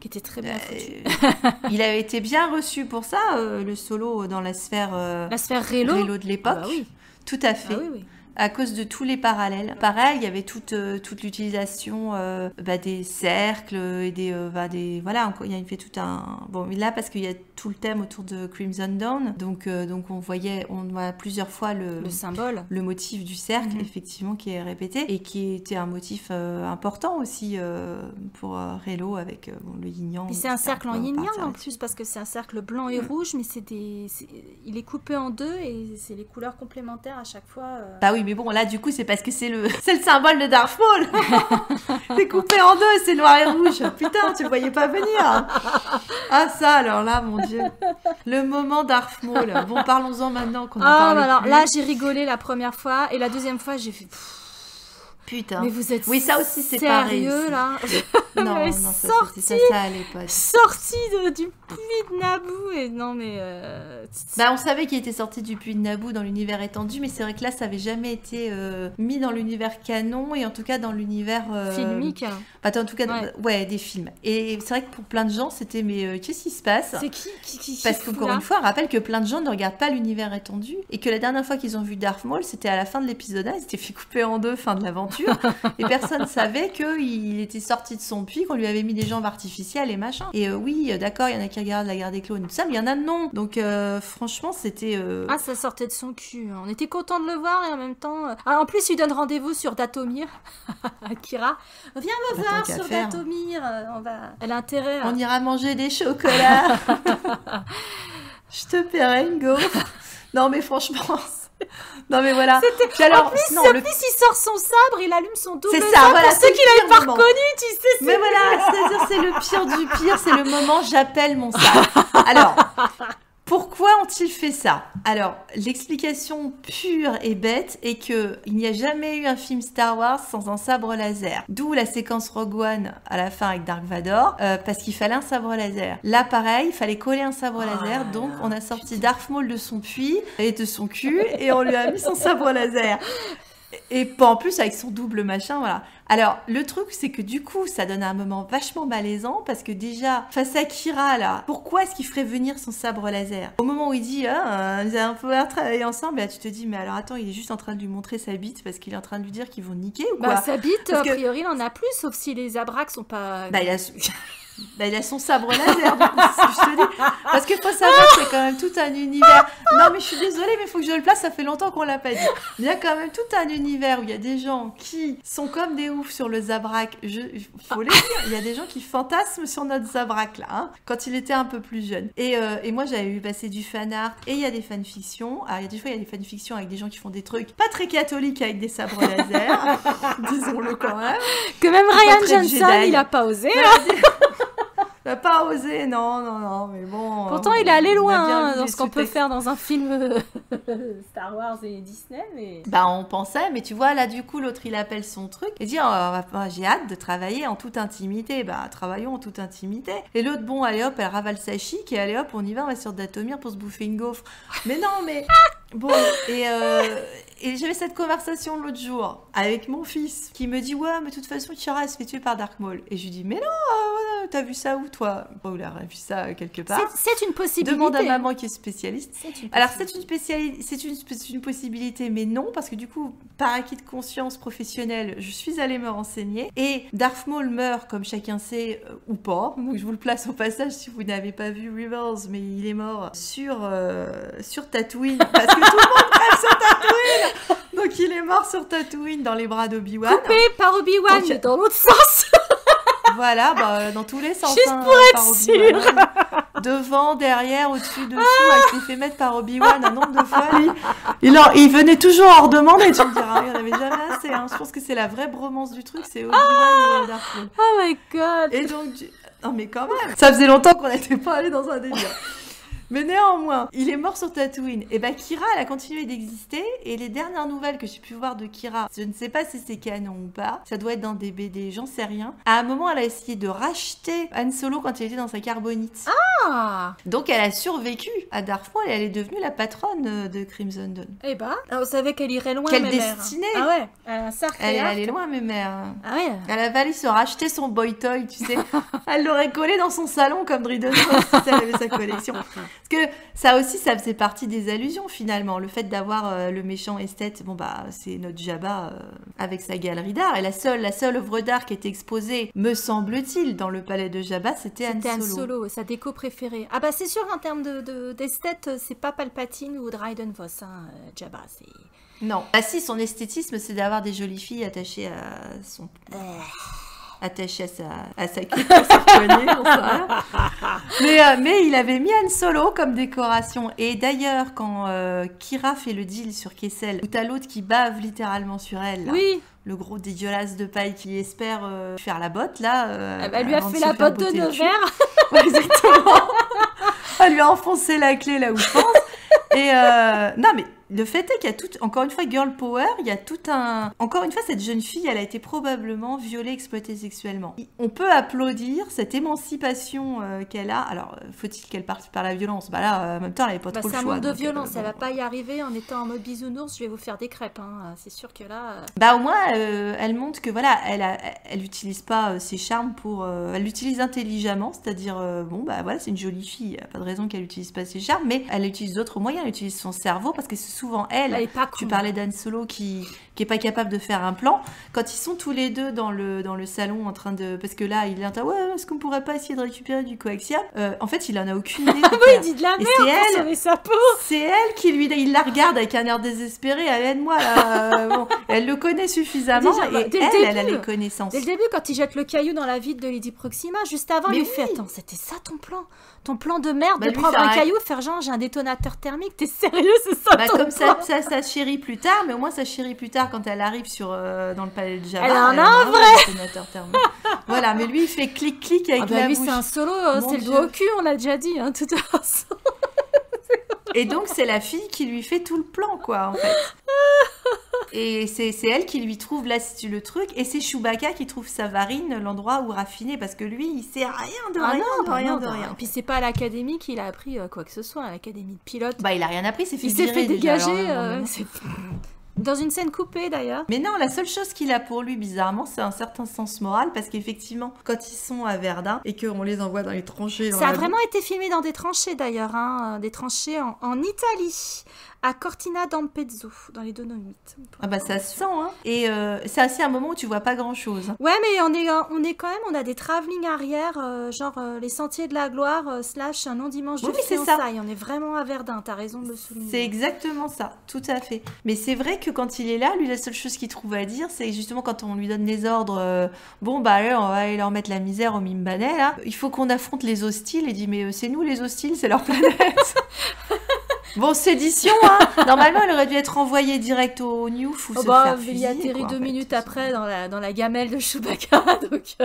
qui étaient très bien foutus. Il avait été bien reçu pour ça, le solo dans la sphère Relo de l'époque. Ah bah oui. Tout à fait. Ah oui, oui. À cause de tous les parallèles. Pareil, il y avait toute l'utilisation des cercles et des voilà, il y a fait tout un bon là parce qu'il y a tout le thème autour de Crimson Dawn, donc on voit plusieurs fois le symbole, le motif du cercle effectivement qui est répété et qui était un motif important aussi pour Relo avec le yin-yang. Et c'est un cercle en yin-yang en plus parce que c'est un cercle blanc et rouge, mais il est coupé en deux et c'est les couleurs complémentaires à chaque fois. Bah oui, mais bon, là, du coup, c'est parce que c'est le symbole de Darth Maul. C'est coupé en deux, c'est noir et rouge. Putain, tu le voyais pas venir. Ah, ça, alors là, mon Dieu. Le moment Darth Maul. Bon, parlons-en maintenant qu'on en parle alors plus. là, j'ai rigolé la première fois et la deuxième fois, j'ai fait... Putain. Mais vous êtes oui, ça aussi, c'est sérieux, pareil. là. Non, ça allait pas. Sorti du puits de Naboo et non, mais... Bah, on savait qu'il était sorti du puits de Naboo dans l'univers étendu, mais c'est vrai que là, ça avait jamais été mis dans l'univers canon et en tout cas dans l'univers... filmique. Bah, en tout cas, des films. Et c'est vrai que pour plein de gens, c'était mais qu'est-ce qui se passe? C'est qui Parce qu'encore une fois, on rappelle que plein de gens ne regardent pas l'univers étendu et que la dernière fois qu'ils ont vu Darth Maul, c'était à la fin de l'épisode 1, il s'était fait couper en deux, fin de l'aventure. Et personne ne savait qu'il était sorti de son puits, qu'on lui avait mis des jambes artificielles et machin. Et oui, d'accord, il y en a qui regardent la guerre des clones et tout ça, mais il y en a non. Donc franchement, c'était... Ah, ça sortait de son cul. On était content de le voir et en même temps... Ah, en plus, il donne rendez-vous sur Dathomir. Kira, viens me voir sur Dathomir. Elle a intérêt à... On ira manger des chocolats. Je te paierai une gaufre. Non, mais franchement... Non mais voilà. Puis alors, en plus, il sort son sabre, il allume son double sabre. Voilà, pour ceux qui l'avaient pas reconnu, tu sais. Mais voilà, c'est-à-dire c'est le pire du pire, c'est le moment j'appelle mon sabre. Alors, pourquoi ont-ils fait ça? Alors, l'explication pure et bête est que il n'y a jamais eu un film Star Wars sans un sabre laser. D'où la séquence Rogue One à la fin avec Dark Vador, parce qu'il fallait un sabre laser. Là, pareil, il fallait coller un sabre laser, donc on a sorti Darth Maul de son puits et de son cul et on lui a mis son sabre laser. Et pas en plus avec son double machin, voilà. Alors, le truc, c'est que du coup, ça donne un moment vachement malaisant parce que déjà, face à Kira, là, pourquoi est-ce qu'il ferait venir son sabre laser? Au moment où il dit, nous allons pouvoir travailler ensemble, là, tu te dis, mais alors attends, il est juste en train de lui montrer sa bite parce qu'il est en train de lui dire qu'ils vont niquer ou quoi? Bah, sa bite, a priori, il en a plus, sauf si les abracs sont pas... Bah, il a son sabre laser, du coup, c'est ce que je te dis. Parce qu'il faut savoir que c'est quand même tout un univers. Non, mais je suis désolée, mais il faut que je le place, ça fait longtemps qu'on l'a pas dit. Il y a quand même tout un univers où il y a des gens qui sont comme des oufs sur le Zabrak. Il faut les dire, il y a des gens qui fantasment sur notre Zabrak, là, hein, quand il était un peu plus jeune. Et moi, j'avais vu passer du fan art et il y a des fanfictions. Alors, il y a des fois, il y a des fanfictions avec des gens qui font des trucs pas très catholiques avec des sabres laser, disons-le quand même. Que même Ryan Johnson, il a pas osé, hein. Il n'a pas osé, non, mais bon... Pourtant, il est allé loin dans ce qu'on peut faire dans un film Star Wars et Disney, mais... Bah, on pensait, mais tu vois, là, du coup, l'autre, il appelle son truc et dit j'ai hâte de travailler en toute intimité. Bah, travaillons en toute intimité. Et l'autre, bon, allez hop, elle ravale sa chic et allez hop, on y va sur Dathomir pour se bouffer une gaufre. Mais non, mais... Bon, et j'avais cette conversation l'autre jour avec mon fils qui me dit ouais mais de toute façon Kira elle se fait tuer par Dark Maul et je lui dis mais non t'as vu ça où toi? Bon il a vu ça quelque part. C'est une possibilité. Demande à maman qui est spécialiste. Alors c'est une possibilité mais non parce que du coup par acquis de conscience professionnelle je suis allée me renseigner et Darth Maul meurt comme chacun sait ou pas donc je vous le place au passage si vous n'avez pas vu Rivers mais il est mort sur Tatooine parce que tout le monde crève sur Tatooine. Donc il est mort sur Tatooine dans les bras d'Obi-Wan. Coupé par Obi-Wan, mais dans l'autre sens. Voilà, bah, dans tous les sens. Juste pour être sûre. Devant, derrière, au-dessus, dessous, elle s'est fait mettre par Obi-Wan un nombre de fois. Il venait toujours en redemander, tu me diras. Il n'y en avait jamais assez. Hein. Je pense que c'est la vraie bromance du truc, c'est Obi-Wan et Darth Maul. Oh my god. Et donc... Non mais quand même, ça faisait longtemps qu'on n'était pas allé dans un délire. Mais néanmoins, il est mort sur Tatooine. Et bah Kira, elle a continué d'exister. Et les dernières nouvelles que j'ai pu voir de Kira, je ne sais pas si c'est canon ou pas, ça doit être dans des BD, j'en sais rien. À un moment, elle a essayé de racheter Han Solo quand il était dans sa carbonite. Ah. Donc elle a survécu à Dark Maul et elle est devenue la patronne de Crimson Dawn. Eh bah, on savait qu'elle irait loin, Quelle Mémère. destinée. Ah ouais, un cercle Elle est et allée arc. loin, mes mères. Ah ouais. Elle a fallu se racheter son boy toy, tu sais. Elle l'aurait collé dans son salon comme Dridon si elle avait sa collection. Parce que ça aussi, ça faisait partie des allusions finalement. Le fait d'avoir le méchant esthète, bon bah c'est notre Jabba avec sa galerie d'art. Et la seule œuvre d'art qui était exposée, me semble-t-il, dans le palais de Jabba, c'était Han C'était Han Solo. Solo, sa déco préférée. Ah bah c'est sûr, en termes d'esthète, c'est pas Palpatine ou Dryden Voss, hein, Jabba, c'est... Non. Bah si, son esthétisme, c'est d'avoir des jolies filles attachées à son... attaché à sa queue pour se poignet, on sait rien. Mais il avait mis Han Solo comme décoration. Et d'ailleurs, quand Kira fait le deal sur Kessel, où t'as l'autre qui bave littéralement sur elle, là, Oui. le gros dégueulasse de paille qui espère faire la botte, là... Elle lui a avant de fait se la faire botte de botter le cul. Nevers. Ouais, exactement. Elle lui a enfoncé la clé là où je pense. Et non, mais le fait est qu'il y a tout, encore une fois, girl power, il y a tout un... Encore une fois, cette jeune fille, elle a été probablement violée, exploitée sexuellement. On peut applaudir cette émancipation qu'elle a. Alors, faut-il qu'elle parte par la violence? Bah là, en même temps, elle n'avait pas trop le C'est un choix. monde de donc, violence, bon, elle va pas y arriver en étant en mode bisounours, je vais vous faire des crêpes, hein. C'est sûr que là... Bah au moins, elle montre que voilà, elle utilise pas ses charmes pour... elle l'utilise intelligemment, c'est-à-dire, bon, bah voilà, c'est une jolie fille, y a pas de raison qu'elle utilise pas ses charmes, mais elle utilise d'autres moyens, elle utilise son cerveau, parce que c'est souvent elle est pas tu con. parlais d'Han Solo qui est pas capable de faire un plan. Quand ils sont tous les deux dans le salon en train de... Parce que là, il est en train ouais, est-ce qu'on pourrait pas essayer de récupérer du coaxium en fait, il en a aucune idée. Oui, il dit de la Et merde c'est pour elle, sauver sa peau. c'est elle qui lui... Il la regarde avec un air désespéré. Aide-moi, là. Bon, elle le connaît suffisamment Déjà, et dès le elle a début, les connaissances. Dès le début, quand il jette le caillou dans la vide de Lady Proxima, juste avant, Mais il lui oui. fait attends, c'était ça ton plan? Ton plan de merde Bah, de lui prendre faire un un- caillou, faire genre j'ai un détonateur thermique, t'es sérieux, c'est ça Bah, ton comme plan? ça chérit plus tard, mais au moins ça chérit plus tard quand elle arrive dans le palais de Jabba. Elle en a a un vrai détonateur thermique. Voilà, mais lui il fait clic-clic avec Ah bah la lui bouche. c'est un solo, Mon c'est le Dieu. doigt au cul, on l'a déjà dit, hein, de toute façon. Et donc c'est la fille qui lui fait tout le plan, quoi, en fait. Et c'est elle qui lui trouve le truc, et c'est Chewbacca qui trouve Savarine, l'endroit où raffiner, parce que lui, il sait rien de rien, de rien, de rien. Et puis c'est pas à l'académie qu'il a appris quoi que ce soit, à l'académie de pilote. Bah, il a rien appris, Il s'est fait virer, déjà, dégager, alors, non, mais c'est- dans une scène coupée d'ailleurs. Mais non, la seule chose qu'il a pour lui, bizarrement, c'est un certain sens moral, parce qu'effectivement, quand ils sont à Verdun, et qu'on les envoie dans les tranchées... dans Ça a la boue- vraiment été filmé dans des tranchées d'ailleurs, hein, des tranchées en Italie, à Cortina d'Ampezzo, dans les Dolomites. Ah bah ça se sent, hein. Et c'est aussi un moment où tu vois pas grand-chose. Ouais, mais on est quand même, on a des travelling arrière, les Sentiers de la Gloire, / un non-dimanche Oui, de mais c'est ça. fiançailles. On est vraiment à Verdun, t'as raison de le souligner. C'est exactement ça, tout à fait. Mais c'est vrai que quand il est là, lui, la seule chose qu'il trouve à dire, c'est justement quand on lui donne les ordres, bon, bah allez, on va aller leur mettre la misère au Mimbanais, là. Il faut qu'on affronte les hostiles. Il dit, mais c'est nous les hostiles, c'est leur planète. Bon, sédition, hein. Normalement, elle aurait dû être envoyée direct au Newf ou se faire il fusiller. y atterrit quoi, en 2 fait. minutes après dans la gamelle de Chewbacca, donc...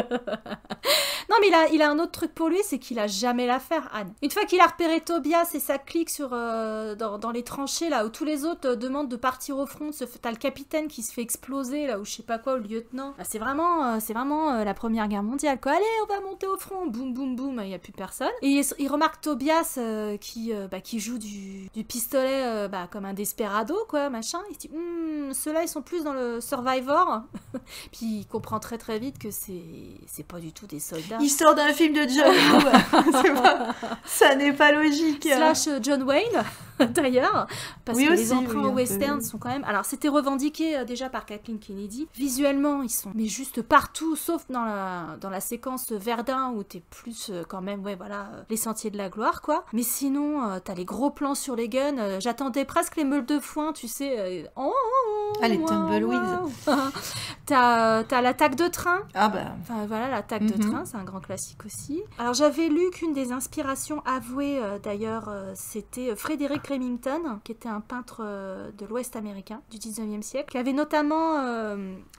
Non, mais il a un autre truc pour lui, c'est qu'il a jamais l'affaire, Anne. Une fois qu'il a repéré Tobias et sa clique dans les tranchées, là, où tous les autres demandent de partir au front, t'as le capitaine qui se fait exploser, là, ou je sais pas quoi, le lieutenant. Bah, c'est vraiment la Première Guerre mondiale, quoi. Allez, on va monter au front, boum, boum, boum, il y a plus personne. Et il remarque Tobias qui joue du pistolet comme un desperado, quoi, machin. Il se dit, ceux-là, ils sont plus dans le Survivor. Puis il comprend très très vite que c'est pas du tout des soldats. Il sort d'un film de John Woo. Ça n'est pas logique. / John Wayne, d'ailleurs, parce Oui que aussi, les emprunts oui, un au western peu. sont quand même... Alors, c'était revendiqué déjà par Kathleen Kennedy. Visuellement, ils sont mais juste partout, sauf dans la séquence Verdun, où t'es plus quand même, ouais, voilà, les Sentiers de la Gloire, quoi. Mais sinon, t'as les gros plans sur Reagan. J'attendais presque les meules de foin, tu sais. Les tumbleweeds. T'as l'attaque de train. Ah bah. Enfin voilà, l'attaque de train, c'est un grand classique aussi. Alors j'avais lu qu'une des inspirations avouées d'ailleurs, c'était Frederick Remington, qui était un peintre de l'Ouest américain du 19e siècle, qui avait notamment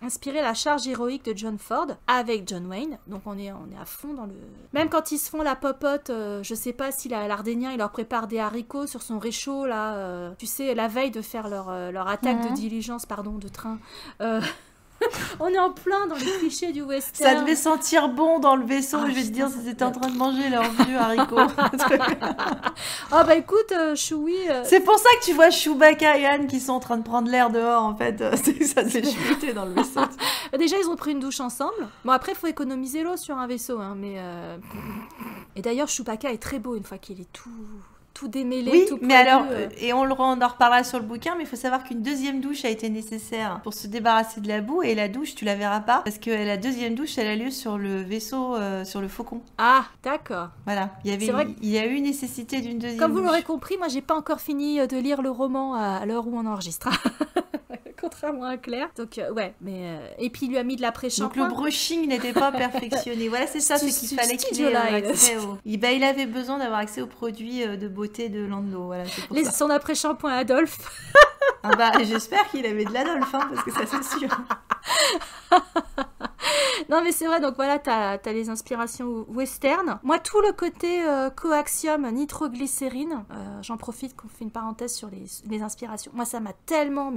inspiré la charge héroïque de John Ford avec John Wayne. Donc on est à fond dans le... Même quand ils se font la popote, je sais pas si l'Ardennien il leur prépare des haricots sur son réchaud là, tu sais, la veille de faire leur attaque de diligence, de train. On est en plein dans les clichés du western. Ça devait sentir bon dans le vaisseau, je vais te dire, si c'était en train de manger leurs vieux haricots. Ah bah écoute, Chewie... C'est pour ça que tu vois Chewbacca et Anne qui sont en train de prendre l'air dehors, en fait. C'est que ça devait chuter dans le vaisseau. Déjà, ils ont pris une douche ensemble. Bon, après, il faut économiser l'eau sur un vaisseau, hein, mais... Et d'ailleurs, Chewbacca est très beau une fois qu'il est tout démêlé, oui, tout mais alors, et on en reparlera sur le bouquin, mais il faut savoir qu'une deuxième douche a été nécessaire pour se débarrasser de la boue, et la douche, tu la verras pas, parce que la deuxième douche, elle a lieu sur le vaisseau, sur le Faucon. Ah, d'accord. Voilà, il y a eu nécessité d'une deuxième douche. Comme vous l'aurez compris, moi, j'ai pas encore fini de lire le roman à l'heure où on enregistre. Contrairement à Claire. Donc, ouais, mais... Et puis, il lui a mis de l'après-shampoing. Donc, le brushing n'était pas perfectionné. Voilà, c'est ça, c'est qu'il fallait qu'il ait accès au... il avait besoin d'avoir accès aux produits de beauté de Lando. Voilà, c'est pour ça. Son après-shampoing Adolphe. Ah bah, j'espère qu'il avait de l'Adolphe, hein, parce que ça, c'est sûr. Non mais c'est vrai, donc voilà, t'as les inspirations western. Moi, tout le côté coaxium, nitroglycérine, j'en profite qu'on fait une parenthèse sur les inspirations. Moi, ça m'a tellement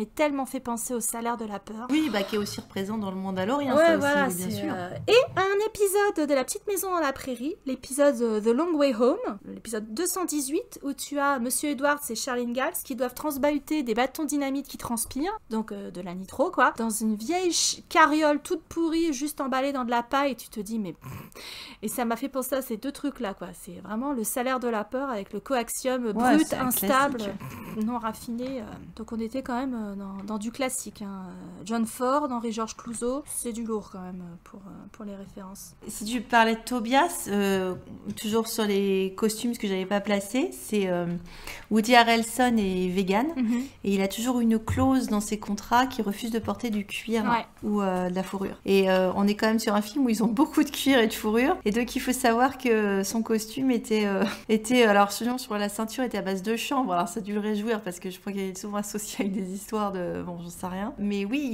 fait penser au salaire de la peur. Oui, bah qui est aussi représent dans le Mandalorian, ouais, ça voilà, aussi, bien sûr. Et un épisode de La Petite Maison dans la Prairie, l'épisode The Long Way Home, l'épisode 218, où tu as Monsieur Edwards et Charlene Gals qui doivent transbahuter des bâtons dynamite qui transpirent, donc de la nitro, quoi, dans une vieille carriole toute pourrie, juste emballée dans de la paille, et tu te dis, mais... Et ça m'a fait penser à ces deux trucs-là, quoi. C'est vraiment le salaire de la peur avec le coaxium brut, instable, non raffiné. Donc on était quand même dans du classique. Hein. John Ford, Henri-Georges Clouzot, c'est du lourd quand même pour les références. Si tu parlais de Tobias, toujours sur les costumes que j'avais pas placés, c'est Woody Harrelson est vegan, et il a toujours une clause dans ses contrats qui refuse de porter du cuir ou de la fourrure. Et on est quand même sur un film où ils ont beaucoup de cuir et de fourrure, et donc il faut savoir que son costume était alors sinon sur la ceinture était à base de chanvre. Alors ça a dû le réjouir parce que je crois qu'il est souvent associé avec des histoires de j'en sais rien, mais oui,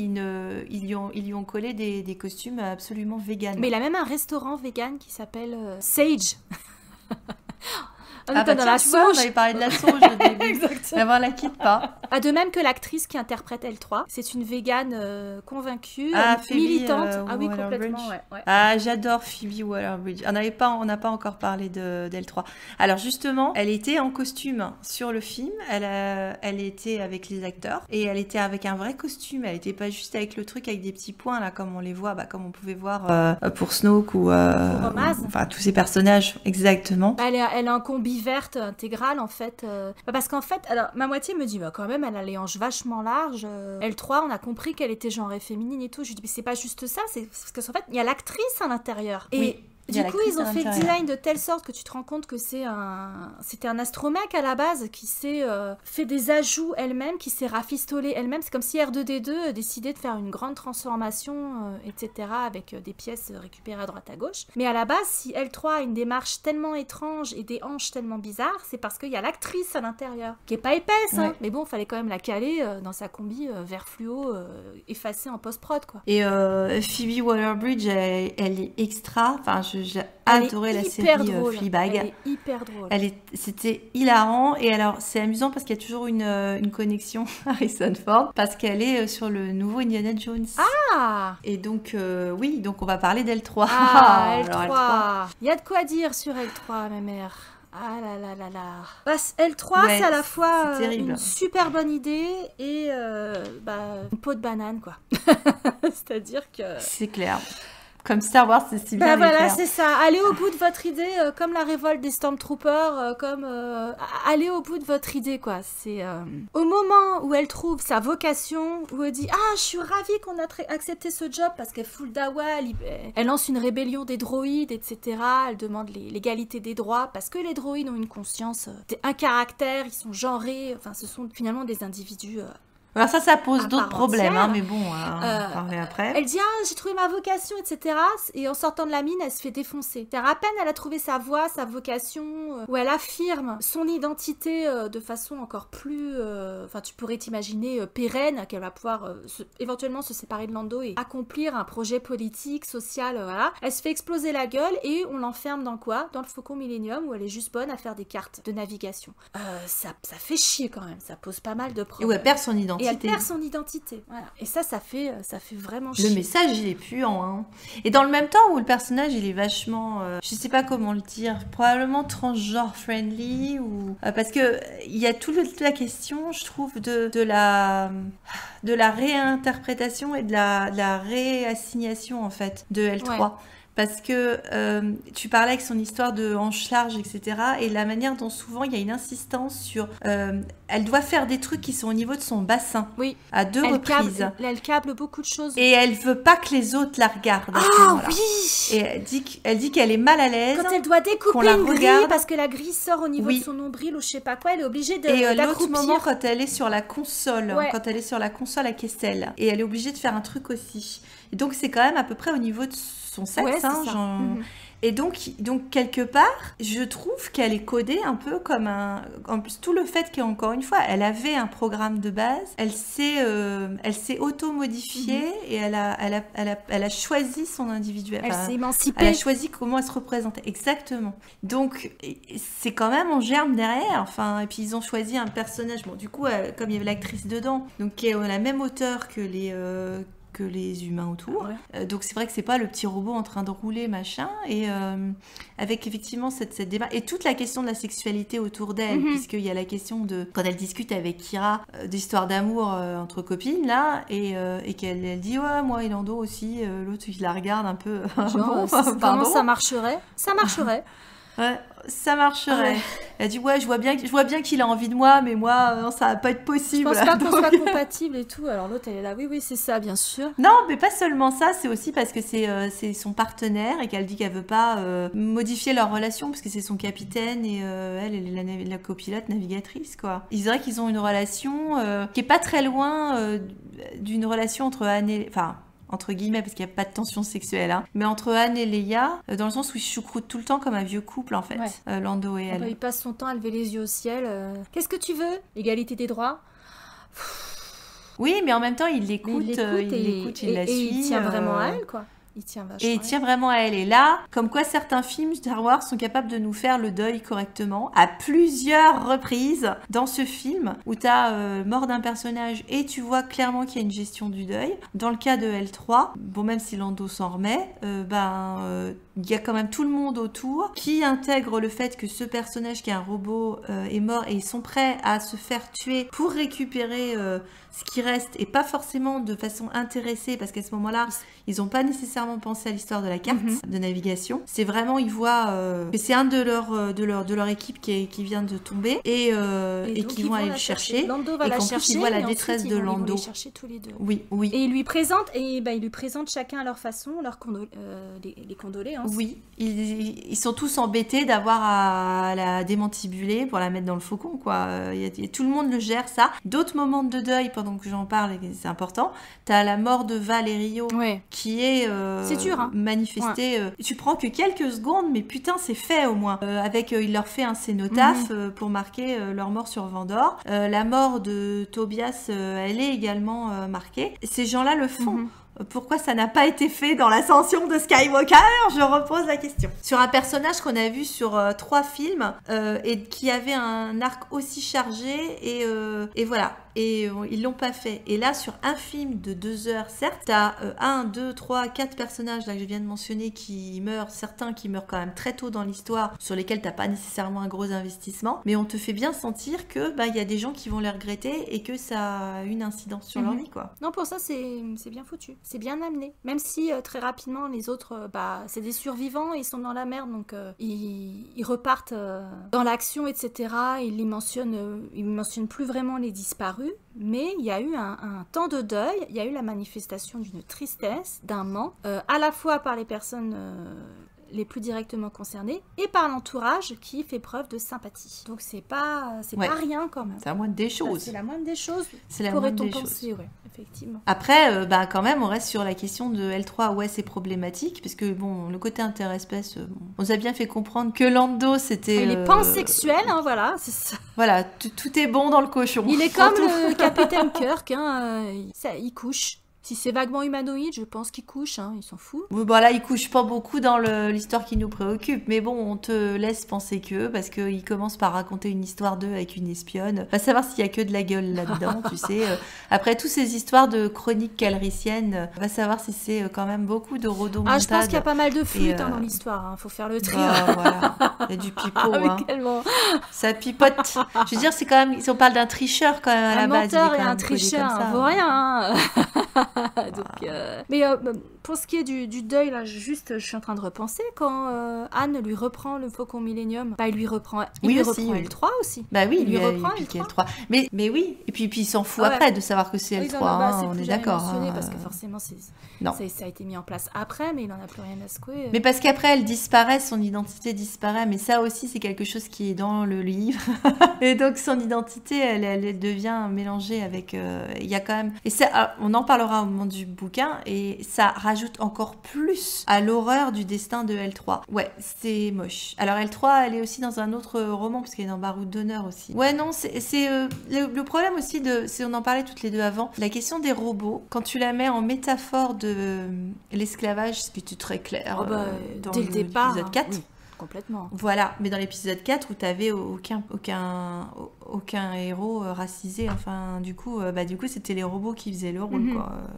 ils lui ont collé des costumes absolument véganes. Mais il a même un restaurant vegan qui s'appelle Sage. On dans la sauge. On avait parlé de la sauge au début. Exactement. Mais on la quitte pas. De même que l'actrice qui interprète L3, c'est une végane convaincue, militante. Oui, complètement. Ouais. J'adore Phoebe Waller-Bridge. On n'a pas encore parlé d'L3. Alors justement, elle était en costume sur le film. Elle était avec les acteurs et elle était avec un vrai costume. Elle n'était pas juste avec le truc avec des petits points là, comme on les voit, comme on pouvait voir pour Snoke ou enfin tous ces personnages. Exactement. Elle a un combi verte intégrale en fait, parce qu'en fait, alors ma moitié me dit quand même elle a les hanches vachement larges, L3 on a compris qu'elle était genrée féminin et tout, je lui dis mais c'est pas juste ça, c'est parce qu'en fait il y a l'actrice à l'intérieur et oui. Du coup, ils ont fait le design de telle sorte que tu te rends compte que c'était un astromech à la base qui s'est fait des ajouts elle-même, qui s'est rafistolée elle-même. C'est comme si R2D2 décidait de faire une grande transformation, etc., avec des pièces récupérées à droite à gauche. Mais à la base, si L3 a une démarche tellement étrange et des hanches tellement bizarres, c'est parce qu'il y a l'actrice à l'intérieur, qui est pas épaisse, hein, mais bon, il fallait quand même la caler dans sa combi vert fluo, effacée en post-prod, quoi. Et Phoebe Waller-Bridge, elle est extra, enfin, j'ai adoré la série Fleabag. Elle est hyper drôle. C'était hilarant. Et alors, c'est amusant parce qu'il y a toujours une connexion Harrison Ford parce qu'elle est sur le nouveau Indiana Jones. Ah. Et donc, oui, donc on va parler d'L3. Ah, L3. Alors, il y a de quoi dire sur L3, ma mère. Ah là là là là. L3, c'est à la fois une super bonne idée et une peau de banane, quoi. C'est-à-dire que... C'est clair. Comme Star Wars, c'est si bien voilà, faire. c'est ça. Allez au bout de votre idée, comme la révolte des Stormtroopers, allez au bout de votre idée, quoi. C'est au moment où elle trouve sa vocation, où elle dit je suis ravie qu'on a accepté ce job parce qu'elle fout le dawa, elle lance une rébellion des droïdes, etc. Elle demande l'égalité des droits parce que les droïdes ont une conscience, un caractère, ils sont genrés. Enfin, ce sont finalement des individus. Alors ça pose d'autres problèmes, entière. Mais bon, on va en parler après. Elle dit j'ai trouvé ma vocation, etc. Et en sortant de la mine, elle se fait défoncer. C'est à peine elle a trouvé sa voie, sa vocation, où elle affirme son identité de façon encore plus, tu pourrais t'imaginer pérenne, qu'elle va pouvoir éventuellement se séparer de Lando et accomplir un projet politique, social, voilà. Elle se fait exploser la gueule et on l'enferme dans quoi? Dans le Faucon Millenium, où elle est juste bonne à faire des cartes de navigation. Ça fait chier quand même, ça pose pas mal de problèmes. Et où elle perd son identité. Et elle perd son identité. Voilà. Et ça fait vraiment chier. Le message, il est puant. Hein. Et dans le même temps où le personnage, il est vachement, je sais pas comment le dire, probablement transgenre friendly ou parce que il y a toute la question, je trouve, de la réinterprétation et de la réassignation en fait de L3. Ouais. Parce que tu parlais avec son histoire de hanche large, etc. Et la manière dont souvent il y a une insistance sur... elle doit faire des trucs qui sont au niveau de son bassin. Oui. À 2 reprises. Elle câble beaucoup de choses. Et elle veut pas que les autres la regardent. Oui. Et elle dit qu'elle est mal à l'aise. Quand elle doit découper une grille parce que la grille sort au niveau de son nombril ou je sais pas quoi, elle est obligée d'accroupir. Et l'autre moment, quand elle est sur la console, quand elle est sur la console à Kessel, et elle est obligée de faire un truc aussi. Et donc c'est quand même à peu près au niveau de son sexe, Et donc quelque part, je trouve qu'elle est codée un peu comme en plus tout le fait qu'encore une fois, elle avait un programme de base, elle s'est auto-modifiée et elle a choisi son individuel. Elle s'est émancipée. Elle a choisi comment elle se représentait. Exactement. Donc c'est quand même en germe derrière. Enfin, et puis ils ont choisi un personnage. Bon, du coup, comme il y avait l'actrice dedans, donc qui est à la même hauteur que les humains autour. Ouais. Donc c'est vrai que c'est pas le petit robot en train de rouler, machin. Et avec effectivement cette démarche. Et toute la question de la sexualité autour d'elle, puisqu'il y a la question de... Quand elle discute avec Kira d'histoire d'amour entre copines, là, et qu'elle dit « Ouais, moi et Lando aussi. » L'autre, il la regarde un peu... Genre, comment ça marcherait? Ça marcherait. Ouais, ça marcherait. Ouais. Elle dit je vois bien qu'il a envie de moi, mais moi non, ça va pas être possible. Je pense pas qu'on soit compatible et tout. Alors l'autre elle est là, oui c'est ça bien sûr. Non, mais pas seulement ça, c'est aussi parce que c'est son partenaire et qu'elle dit qu'elle veut pas modifier leur relation parce que c'est son capitaine et elle est la copilote navigatrice quoi. Il dirait qu'ils ont une relation qui est pas très loin d'une relation entre Anne et entre guillemets, parce qu'il n'y a pas de tension sexuelle, hein. Mais entre Anne et Leia, dans le sens où ils choucroutent tout le temps comme un vieux couple, en fait, Lando et elle. Il passe son temps à lever les yeux au ciel. Qu'est-ce que tu veux? Égalité des droits. Oui, mais en même temps, il l'écoute, il la suit. Et il tient vraiment à elle, quoi. Il tient vraiment à elle. Et là, comme quoi certains films Star Wars sont capables de nous faire le deuil correctement à plusieurs reprises dans ce film où tu as mort d'un personnage et tu vois clairement qu'il y a une gestion du deuil. Dans le cas de L3, bon même si Lando s'en remet, il y a quand même tout le monde autour qui intègre le fait que ce personnage qui est un robot est mort et ils sont prêts à se faire tuer pour récupérer ce qui reste et pas forcément de façon intéressée parce qu'à ce moment-là, ils n'ont pas nécessairement pensé à l'histoire de la carte de navigation. C'est vraiment, ils voient que c'est un de leur équipe qui vient de tomber et qu'ils vont aller le chercher. Lando va et la qu'en chercher. Plus, ils voient la détresse de Lando. Ils vont les chercher tous les deux. Oui. Et ils lui présentent chacun à leur façon les condoléances. Oui, ils sont tous embêtés d'avoir à la démantibuler pour la mettre dans le faucon, quoi. Tout le monde le gère, ça. D'autres moments de deuil, pendant que j'en parle, c'est important. T'as la mort de Val et Rio, qui est c'est dur, hein. manifestée. Tu prends que quelques secondes, mais putain, c'est fait au moins. Il leur fait un cénotaphe pour marquer leur mort sur Vandor. La mort de Tobias, elle est également marquée. Ces gens-là le font. Pourquoi ça n'a pas été fait dans l'ascension de Skywalker? Je repose la question. Sur un personnage qu'on a vu sur 3 films et qui avait un arc aussi chargé et voilà. Et ils l'ont pas fait. Et là, sur un film de 2 heures, certes, t'as 1, 2, 3, 4 personnages là que je viens de mentionner qui meurent, certains qui meurent quand même très tôt dans l'histoire, sur lesquels t'as pas nécessairement un gros investissement, mais on te fait bien sentir que y a des gens qui vont les regretter et que ça a une incidence sur leur vie, quoi. Non, pour ça, c'est bien foutu. c'est bien amené. Même si très rapidement les autres, c'est des survivants, ils sont dans la merde, donc ils repartent dans l'action, etc. Ils mentionnent plus vraiment les disparus, mais il y a eu un temps de deuil, il y a eu la manifestation d'une tristesse, d'un manque, à la fois par les personnes les plus directement concernés et par l'entourage qui fait preuve de sympathie. Donc c'est pas rien quand même. C'est la moindre des choses. C'est la moindre des choses. C'est la moindre des choses. Ouais, effectivement. Après, quand même, on reste sur la question de L3. Ouais, c'est problématique parce que bon, le côté interespèce, on nous a bien fait comprendre que Lando, c'était. Il est pansexuel, hein, voilà. C'est ça. Voilà, tout est bon dans le cochon. Il est comme le capitaine Kirk, hein, il couche. Si c'est vaguement humanoïde, je pense qu'il couche, hein, il s'en fout. Oui, là, il couche pas beaucoup dans l'histoire qui nous préoccupe, mais bon, on te laisse penser parce qu'il commence par raconter une histoire d'eux avec une espionne. Va savoir s'il y a que de la gueule là-dedans, tu sais. Après, toutes ces histoires de chroniques calriciennes, va savoir si c'est quand même beaucoup de rodomontade. Je pense qu'il y a pas mal de flûtes dans l'histoire, hein, faut faire le tri. Voilà, il y a du pipeau. Hein. Tellement. Ça pipote. Je veux dire, c'est quand même, si on parle d'un tricheur quand même à la base. Un menteur et un tricheur, ça vaut rien. Hein. Donc, mais pour ce qui est du deuil, là, je suis en train de repenser quand Anne lui reprend le Faucon Millenium. Il lui reprend L3 aussi. Bah oui, il lui reprend L3. Mais oui, et puis il s'en fout après de savoir que c'est L3. On est d'accord. Parce que forcément, ça a été mis en place après, mais il n'en a plus rien à secouer. Mais parce qu'après, elle disparaît, son identité disparaît. Mais ça aussi, c'est quelque chose qui est dans le livre. Et donc, son identité, elle devient mélangée avec... Il y a quand même... Et ça, on en parlera au moment du bouquin, et ça rajoute encore plus à l'horreur du destin de L3. Ouais, c'est moche. Alors L3, elle est aussi dans un autre roman, parce qu'elle est dans Baroud d'honneur aussi. Ouais, non, c'est le problème aussi on en parlait toutes les deux avant, la question des robots, quand tu la mets en métaphore de l'esclavage, ce qui était très clair dans dès le départ, l'épisode 4. Oui. Complètement. Voilà, mais dans l'épisode 4 où t'avais aucun héros racisé, enfin du coup c'était les robots qui faisaient le rôle,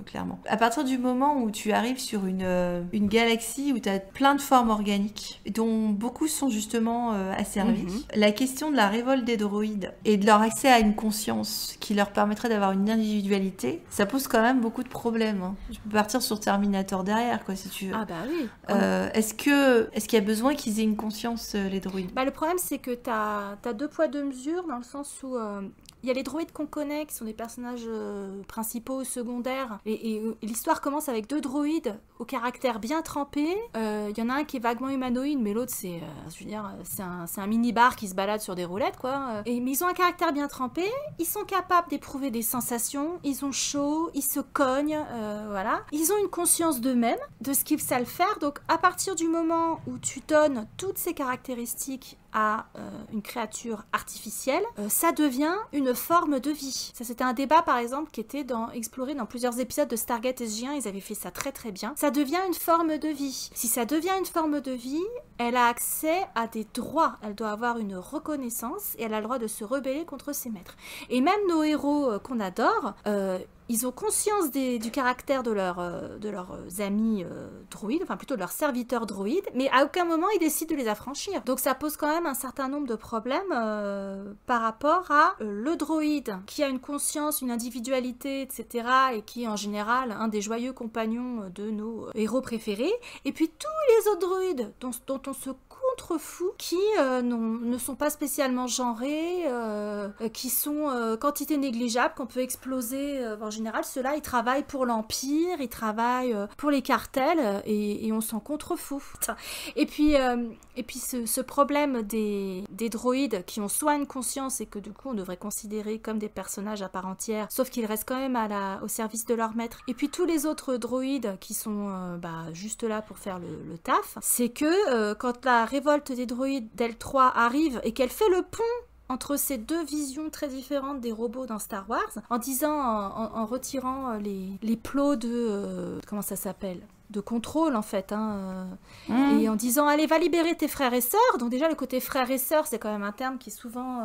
clairement. À partir du moment où tu arrives sur une galaxie où t'as plein de formes organiques, dont beaucoup sont justement asservies, la question de la révolte des droïdes et de leur accès à une conscience qui leur permettrait d'avoir une individualité, ça pose quand même beaucoup de problèmes. Hein. Je peux partir sur Terminator derrière, quoi, si tu veux. Ah bah oui. Est-ce qu'il y a besoin qu'ils aient une conscience, les droïdes? Le problème, c'est que t'as deux poids, deux mesures, dans le sens où il y a les droïdes qu'on connaît, qui sont des personnages principaux, secondaires, et l'histoire commence avec deux droïdes au caractère bien trempé. Il y en a un qui est vaguement humanoïde, mais l'autre, c'est un mini-bar qui se balade sur des roulettes, quoi. Mais ils ont un caractère bien trempé, ils sont capables d'éprouver des sensations, ils ont chaud, ils se cognent, voilà. Ils ont une conscience d'eux-mêmes, de ce qu'ils savent faire, donc à partir du moment où tu donnes toutes ces caractéristiques à une créature artificielle, ça devient une forme de vie. Ça, c'était un débat, par exemple, qui était exploré dans plusieurs épisodes de Stargate SG1, ils avaient fait ça très très bien. Ça devient une forme de vie. Si ça devient une forme de vie, elle a accès à des droits, elle doit avoir une reconnaissance, et elle a le droit de se rebeller contre ses maîtres. Et même nos héros qu'on adore, ils ont conscience du caractère de leurs amis droïdes, enfin plutôt de leurs serviteurs droïdes, mais à aucun moment ils décident de les affranchir. Donc ça pose quand même un certain nombre de problèmes par rapport à le droïde qui a une conscience, une individualité, etc. et qui est en général un des joyeux compagnons de nos héros préférés, et puis tous les autres droïdes dont on se contrefout, qui ne sont pas spécialement genrés, qui sont quantité négligeable, qu'on peut exploser. En général, ceux-là, ils travaillent pour l'Empire, ils travaillent pour les cartels, et on s'en contrefout. Et puis ce problème des droïdes qui ont soit une conscience et que du coup on devrait considérer comme des personnages à part entière, sauf qu'ils restent quand même au service de leur maître. Et puis tous les autres droïdes qui sont juste là pour faire le taf, c'est que quand la révolte des droïdes d'L3 arrive et qu'elle fait le pont entre ces deux visions très différentes des robots dans Star Wars, en retirant les plots de... comment ça s'appelle ? de contrôle en fait, et en disant allez va libérer tes frères et sœurs. Donc déjà le côté frères et sœurs c'est quand même un terme qui est souvent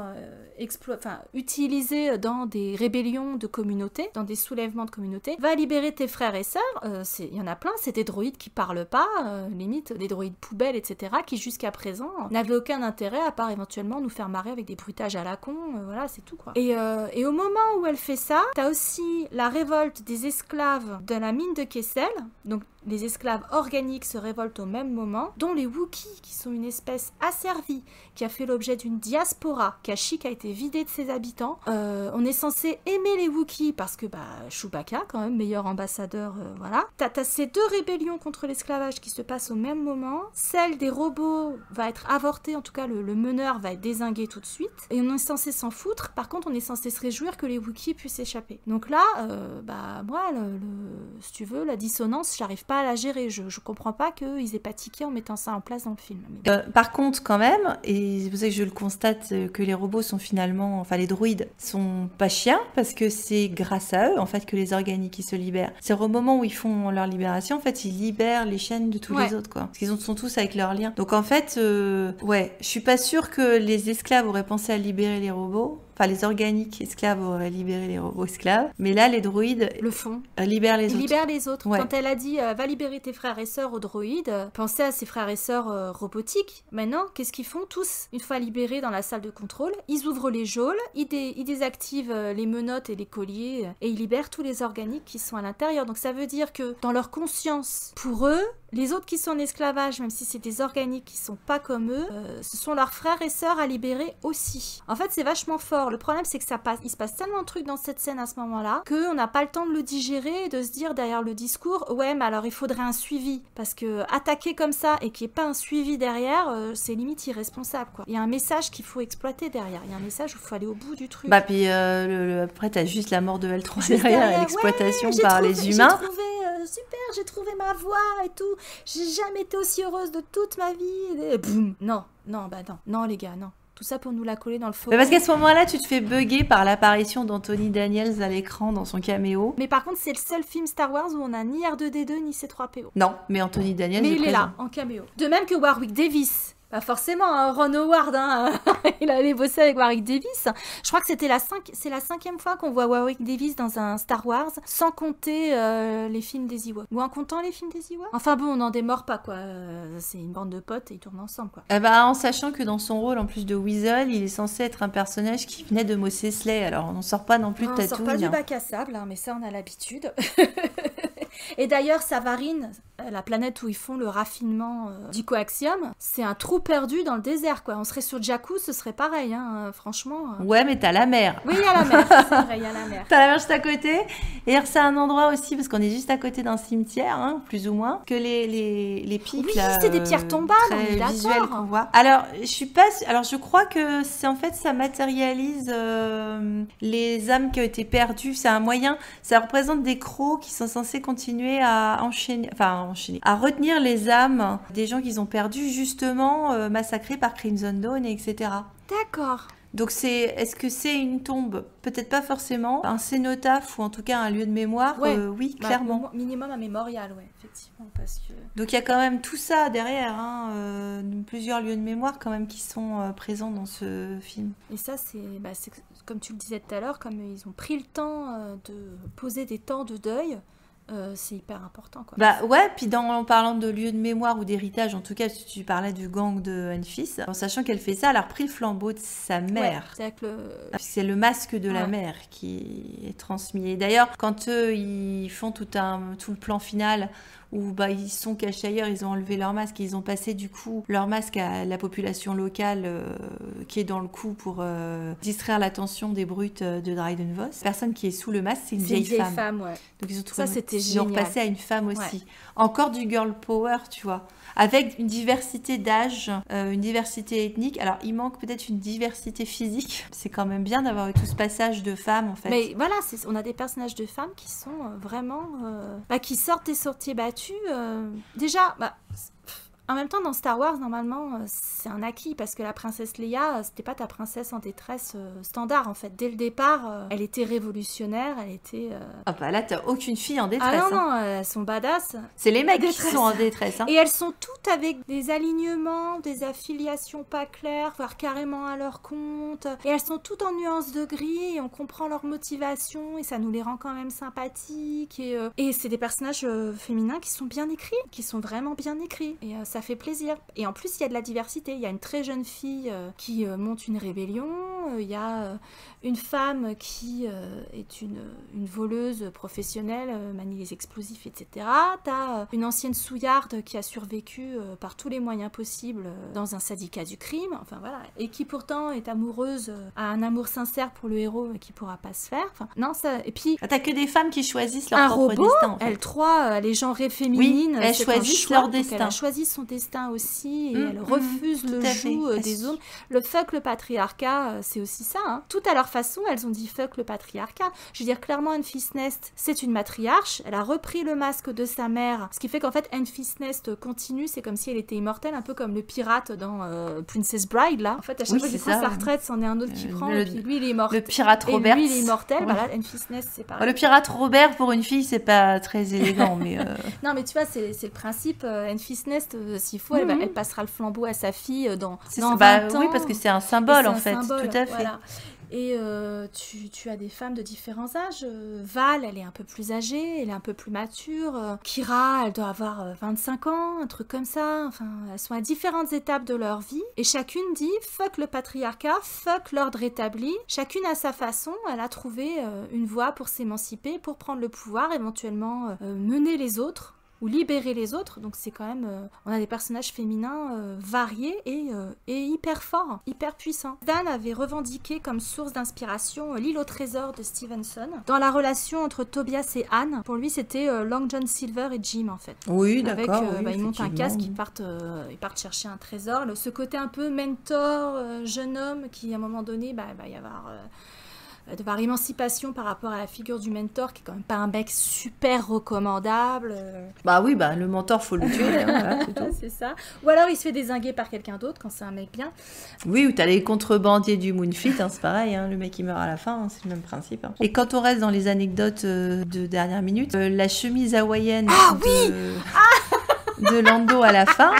utilisé dans des rébellions de communautés, dans des soulèvements de communautés. Va libérer tes frères et sœurs, il y en a plein, c'est des droïdes qui parlent pas, limite des droïdes poubelles etc, qui jusqu'à présent n'avaient aucun intérêt à part éventuellement nous faire marrer avec des bruitages à la con, voilà c'est tout quoi. Et au moment où elle fait ça, t'as aussi la révolte des esclaves de la mine de Kessel, donc les esclaves organiques se révoltent au même moment, dont les Wookiees, qui sont une espèce asservie, qui a fait l'objet d'une diaspora. Kashyyyk a été vidée de ses habitants. On est censé aimer les Wookiees parce que Chewbacca, quand même, meilleur ambassadeur, voilà. T'as ces deux rébellions contre l'esclavage qui se passent au même moment. Celle des robots va être avortée, en tout cas le meneur va être dézingué tout de suite. Et on est censé s'en foutre. Par contre, on est censé se réjouir que les Wookiees puissent échapper. Donc là, moi, si tu veux, la dissonance, j'arrive pas à la gérer. Je comprends pas qu'ils aient pas tiqué en mettant ça en place dans le film. Par contre, quand même, et c'est pour ça que je le constate, que les robots sont finalement, enfin les droïdes sont pas chiens, parce que c'est grâce à eux, en fait, que les organiques ils se libèrent. C'est au moment où ils font leur libération, en fait, ils libèrent les chaînes de tous les autres, quoi. Parce qu'ils sont tous avec leurs liens. Donc en fait, je suis pas sûre que les esclaves auraient pensé à libérer les robots. Enfin, les organiques esclaves auraient libéré les robots esclaves. Mais là, les droïdes le font. Libèrent les autres. Ils libèrent les autres. Ouais. Quand elle a dit va libérer tes frères et sœurs aux droïdes, pensez à ses frères et sœurs robotiques. Maintenant, qu'est-ce qu'ils font tous? Une fois libérés dans la salle de contrôle, ils ouvrent les geôles, ils désactivent les menottes et les colliers et ils libèrent tous les organiques qui sont à l'intérieur. Donc ça veut dire que dans leur conscience, pour eux, les autres qui sont en esclavage, même si c'est des organiques qui sont pas comme eux, ce sont leurs frères et sœurs à libérer aussi. En fait, c'est vachement fort. Le problème, c'est que il se passe tellement de trucs dans cette scène à ce moment-là qu'on n'a pas le temps de le digérer et de se dire derrière le discours, ouais, mais alors il faudrait un suivi. Parce que attaquer comme ça et qu'il n'y ait pas un suivi derrière, c'est limite irresponsable, quoi. Il y a un message qu'il faut exploiter derrière. Il y a un message où il faut aller au bout du truc. Puis après, t'as juste la mort de L3 derrière, l'exploitation par les humains. Super, j'ai trouvé ma voie et tout. J'ai jamais été aussi heureuse de toute ma vie. Et boum. Non, les gars, non. Tout ça pour nous la coller dans le faux. Mais parce qu'à ce moment-là, tu te fais bugger par l'apparition d'Anthony Daniels à l'écran dans son caméo. Mais par contre, c'est le seul film Star Wars où on a ni R2D2 ni C3PO. Non, mais Anthony Daniels il est là, en caméo. De même que Warwick Davis. Pas forcément, hein, Ron Howard, il allait bosser avec Warwick Davis. Je crois que c'est la 5e fois qu'on voit Warwick Davis dans un Star Wars, sans compter les films des Ewoks. Ou en comptant les films des Ewoks. Enfin bon, on n'en démord pas, quoi. C'est une bande de potes et ils tournent ensemble, quoi. En sachant que dans son rôle, en plus de Weasel, il est censé être un personnage qui venait de Mos Eisley. Alors on n'en sort pas non plus de Tatooine. On sort pas du bac à sable, mais ça on a l'habitude. Et d'ailleurs, Savarine, la planète où ils font le raffinement du coaxium, c'est un trou perdu dans le désert, quoi. On serait sur Jakku, ce serait pareil, franchement. Ouais, mais t'as la mer. Oui, il y a la mer, c'est vrai, il y a la mer. T'as la mer juste à côté. Et c'est un endroit aussi, parce qu'on est juste à côté d'un cimetière, plus ou moins, que les pics, oui, là, c'est des pierres tombales, très on est visuelles d'accord. qu'on voit. Alors, je crois que ça matérialise les âmes qui ont été perdues. C'est un moyen, ça représente des crocs qui sont censés continuer à à retenir les âmes des gens qu'ils ont perdus, justement massacrés par Crimson Dawn, etc. D'accord. Donc est-ce que c'est une tombe? Peut-être pas forcément. Un cénotaphe ou en tout cas un lieu de mémoire, oui, clairement. Minimum un mémorial, ouais, effectivement. Parce que... Donc il y a quand même tout ça derrière, plusieurs lieux de mémoire quand même qui sont présents dans ce film. Et ça, c'est comme tu le disais tout à l'heure, comme ils ont pris le temps de poser des temps de deuil, c'est hyper important, quoi. Puis en parlant de lieu de mémoire ou d'héritage, en tout cas, si tu parlais du gang de Enfys, en sachant qu'elle fait ça, elle a repris le flambeau de sa mère. Ouais, c'est le masque de la mère qui est transmis. Et d'ailleurs, quand eux, ils font tout le plan final où ils sont cachés ailleurs, ils ont enlevé leur masque et ils ont passé du coup leur masque à la population locale qui est dans le coup pour distraire l'attention des brutes de Dryden Voss. La personne qui est sous le masque, c'est une vieille femme. Ouais. Donc ils ont repassé à une femme aussi. Ouais. Encore du girl power, tu vois. Avec une diversité d'âge, une diversité ethnique. Alors, il manque peut-être une diversité physique. C'est quand même bien d'avoir eu tout ce passage de femmes, en fait. Mais voilà, on a des personnages de femmes qui sont vraiment... qui sortent des sorties battues. Déjà, En même temps, dans Star Wars, normalement, c'est un acquis parce que la princesse Leia, c'était pas ta princesse en détresse standard en fait. Dès le départ, elle était révolutionnaire, elle était. Ah bah là, t'as aucune fille en détresse. Ah non, elles sont badass. C'est les mecs qui sont en détresse. Hein. Et elles sont toutes avec des alignements, des affiliations pas claires, voire carrément à leur compte. Et elles sont toutes en nuances de gris et on comprend leur motivation et ça nous les rend quand même sympathiques. Et c'est des personnages féminins qui sont bien écrits, qui sont vraiment bien écrits. Et ça fait plaisir. Et en plus, il y a de la diversité. Il y a une très jeune fille qui monte une rébellion. Il y a une femme qui est une voleuse professionnelle, manie les explosifs, etc. T'as une ancienne souillarde qui a survécu par tous les moyens possibles dans un syndicat du crime, enfin voilà, et qui pourtant est amoureuse, a un amour sincère pour le héros mais qui pourra pas se faire. Enfin, non, ça. Et puis t'as que des femmes qui choisissent leur propre destin. En fait. Elle 3, les genrées féminines, elles choisissent leur destin. Elle a choisi son destin aussi et elle refuse le joug des hommes. Le fuck le patriarcat, c'est aussi ça. Hein. Tout à leur façon, elles ont dit fuck le patriarcat. Je veux dire clairement, Enfys Nest, c'est une matriarche. Elle a repris le masque de sa mère, ce qui fait qu'en fait Enfys Nest continue. C'est comme si elle était immortelle, un peu comme le pirate dans Princess Bride là. En fait, à chaque fois qu'il prend sa retraite, c'en est un autre qui prend. Et puis lui, il est immortel. Le pirate Robert. Lui, il est immortel. Voilà, Enfys Nest, c'est pareil. Le pirate Robert pour une fille, c'est pas très élégant, mais. Non, mais tu vois, c'est le principe. Enfys Nest, s'il faut, elle passera le flambeau à sa fille dans 20 ans. Oui, parce que c'est un symbole en fait, tout à fait. Voilà. Et tu as des femmes de différents âges. Val, elle est un peu plus âgée, elle est un peu plus mature. Kira, elle doit avoir 25 ans, un truc comme ça. Enfin, elles sont à différentes étapes de leur vie. Et chacune dit fuck le patriarcat, fuck l'ordre établi. Chacune à sa façon, elle a trouvé une voie pour s'émanciper, pour prendre le pouvoir, éventuellement mener les autres. Ou libérer les autres, donc c'est quand même... on a des personnages féminins variés et hyper forts, hyper puissants. Dan avait revendiqué comme source d'inspiration L'île au trésor de Stevenson. Dans la relation entre Tobias et Anne, pour lui c'était Long John Silver et Jim en fait. Oui, d'accord. Ils montent un casque, ils partent chercher un trésor. Ce côté un peu mentor, jeune homme qui à un moment donné, va y avoir... de par émancipation par rapport à la figure du mentor qui est quand même pas un mec super recommandable. Bah oui, le mentor faut le tuer, hein, voilà, c'est tout. C'est ça. Ou alors il se fait dézinguer par quelqu'un d'autre quand c'est un mec bien. Oui, ou t'as les contrebandiers du Moonfleet, c'est pareil, le mec il meurt à la fin, c'est le même principe. Et quand on reste dans les anecdotes de dernière minute, la chemise hawaïenne de Lando à la fin,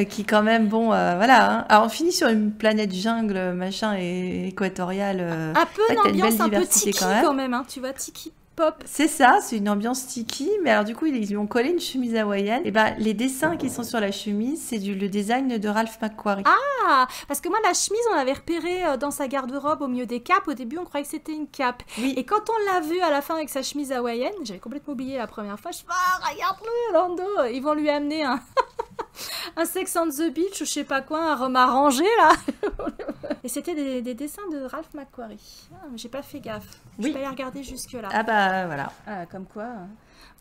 qui quand même, voilà. Alors on finit sur une planète jungle, machin, et équatoriale. Un peu une ambiance un peu tiki quand même, tu vois, tiki pop. C'est ça, c'est une ambiance tiki, mais alors du coup ils lui ont collé une chemise hawaïenne. Et les dessins qui sont sur la chemise, c'est le design de Ralph McQuarrie. Ah, parce que moi la chemise on l'avait repérée dans sa garde-robe au milieu des capes. Au début on croyait que c'était une cape. Oui. Et quand on l'a vu à la fin avec sa chemise hawaïenne, j'avais complètement oublié la première fois. Je me suis regarde-le Lando, ils vont lui amener un un Sex on the Beach ou je sais pas quoi, un rhum arrangé là. Et c'était des dessins de Ralph McQuarrie. J'ai pas fait gaffe. Je vais pas les regarder jusque là. Ah voilà. Comme quoi.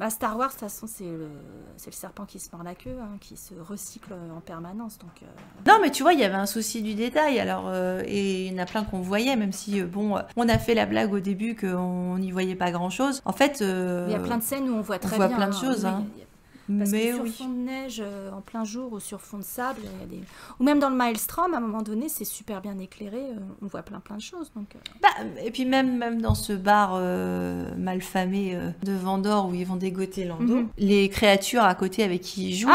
Star Wars, de toute façon, c'est le serpent qui se mord la queue, qui se recycle en permanence. Donc, Non, mais tu vois, il y avait un souci du détail. Alors, et il y en a plein qu'on voyait, même si, on a fait la blague au début qu'on n'y voyait pas grand-chose. En fait... il y a plein de scènes où on voit très bien. On voit plein de choses, Parce que sur fond de neige, en plein jour ou sur fond de sable, ou même dans le Maelstrom, à un moment donné, c'est super bien éclairé, on voit plein de choses. Donc, et puis même dans ce bar malfamé de Vandor où ils vont dégoter Lando, les créatures à côté avec qui ils jouent...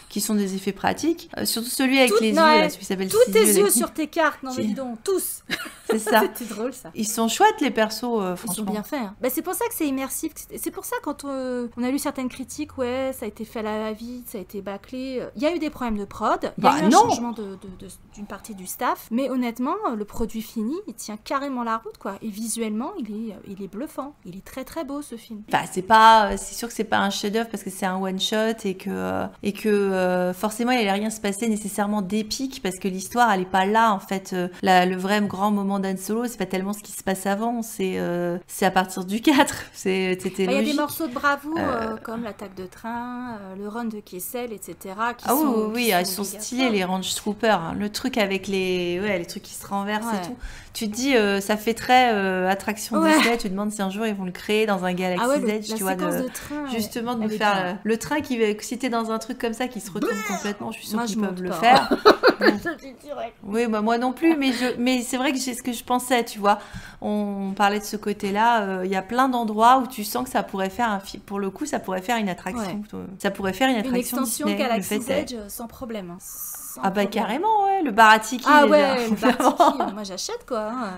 qui sont des effets pratiques. Surtout celui avec les yeux, là, celui qui s'appelle tous tes yeux sur tes cartes, non mais dis donc, tous. C'est ça. C'était drôle ça. Ils sont chouettes les persos, franchement. Ils sont bien faits. C'est pour ça que c'est immersif. C'est pour ça quand on a lu certaines critiques, ça a été fait à la va-vite, ça a été bâclé. Il y a eu des problèmes de prod, il y a eu un changement d'une partie du staff, mais honnêtement, le produit fini, il tient carrément la route, quoi. Et visuellement, il est bluffant. Il est très très beau ce film. C'est sûr que c'est pas un chef-d'œuvre parce que c'est un one-shot et que forcément il allait rien se passer nécessairement d'épique parce que l'histoire elle est pas là en fait. Le vrai grand moment d'Han Solo c'est pas tellement ce qui se passe avant, c'est à partir du 4. C'était logique. Il y a des morceaux de bravoure comme l'attaque de train, le run de Kessel, etc. Ils sont stylés les Range Troopers, le truc avec les trucs qui se renversent et tout. Tu te dis, ça fait très attraction Disney, tu te demandes si un jour ils vont le créer dans un Galaxy's Edge, tu vois, de train, justement de nous faire le train qui, si t'es dans un truc comme ça qui se se retournent complètement. Je suis sûre Moi, qu'ils je peuvent monte le pas. faire. Je dis direct. Oui, bah, moi non plus, mais c'est vrai que c'est ce que je pensais, tu vois. On parlait de ce côté-là. Il y a plein d'endroits où tu sens que ça pourrait faire un film. Pour le coup, ça pourrait faire une attraction. Ça pourrait faire une Une attraction extension Disney. Galaxy's Edge sans problème. Hein. Sans Ah bah problème. carrément, ouais. Le bar à tiki, Ah déjà. ouais, le bar tiki, moi j'achète quoi. Hein.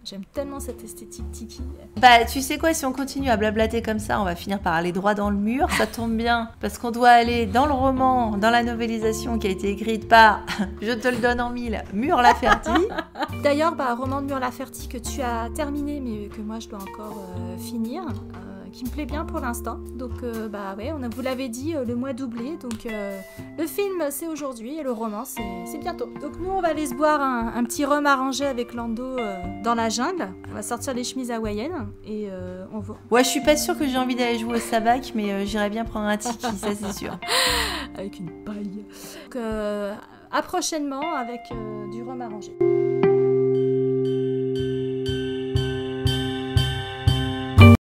J'aime tellement cette esthétique tiki. Bah, tu sais quoi, si on continue à blablater comme ça, on va finir par aller droit dans le mur. Ça tombe bien, parce qu'on doit aller dans le roman, dans la novélisation qui a été écrite par, je te le donne en mille, Mur-Laferty. D'ailleurs, roman de Mur-Laferty que tu as terminé, mais que moi je dois encore finir, qui me plaît bien pour l'instant. Donc, vous l'avez dit, le mois doublé. Donc, le film c'est aujourd'hui et le roman c'est bientôt. Donc, nous on va aller se boire un petit rhum arrangé avec Lando dans la jungle. On va sortir les chemises hawaïennes et on va. Ouais, je suis pas sûre que j'ai envie d'aller jouer au sabac, mais j'irais bien prendre un tiki, ça c'est sûr. Avec une paille. Donc, à prochainement avec du rhum arrangé.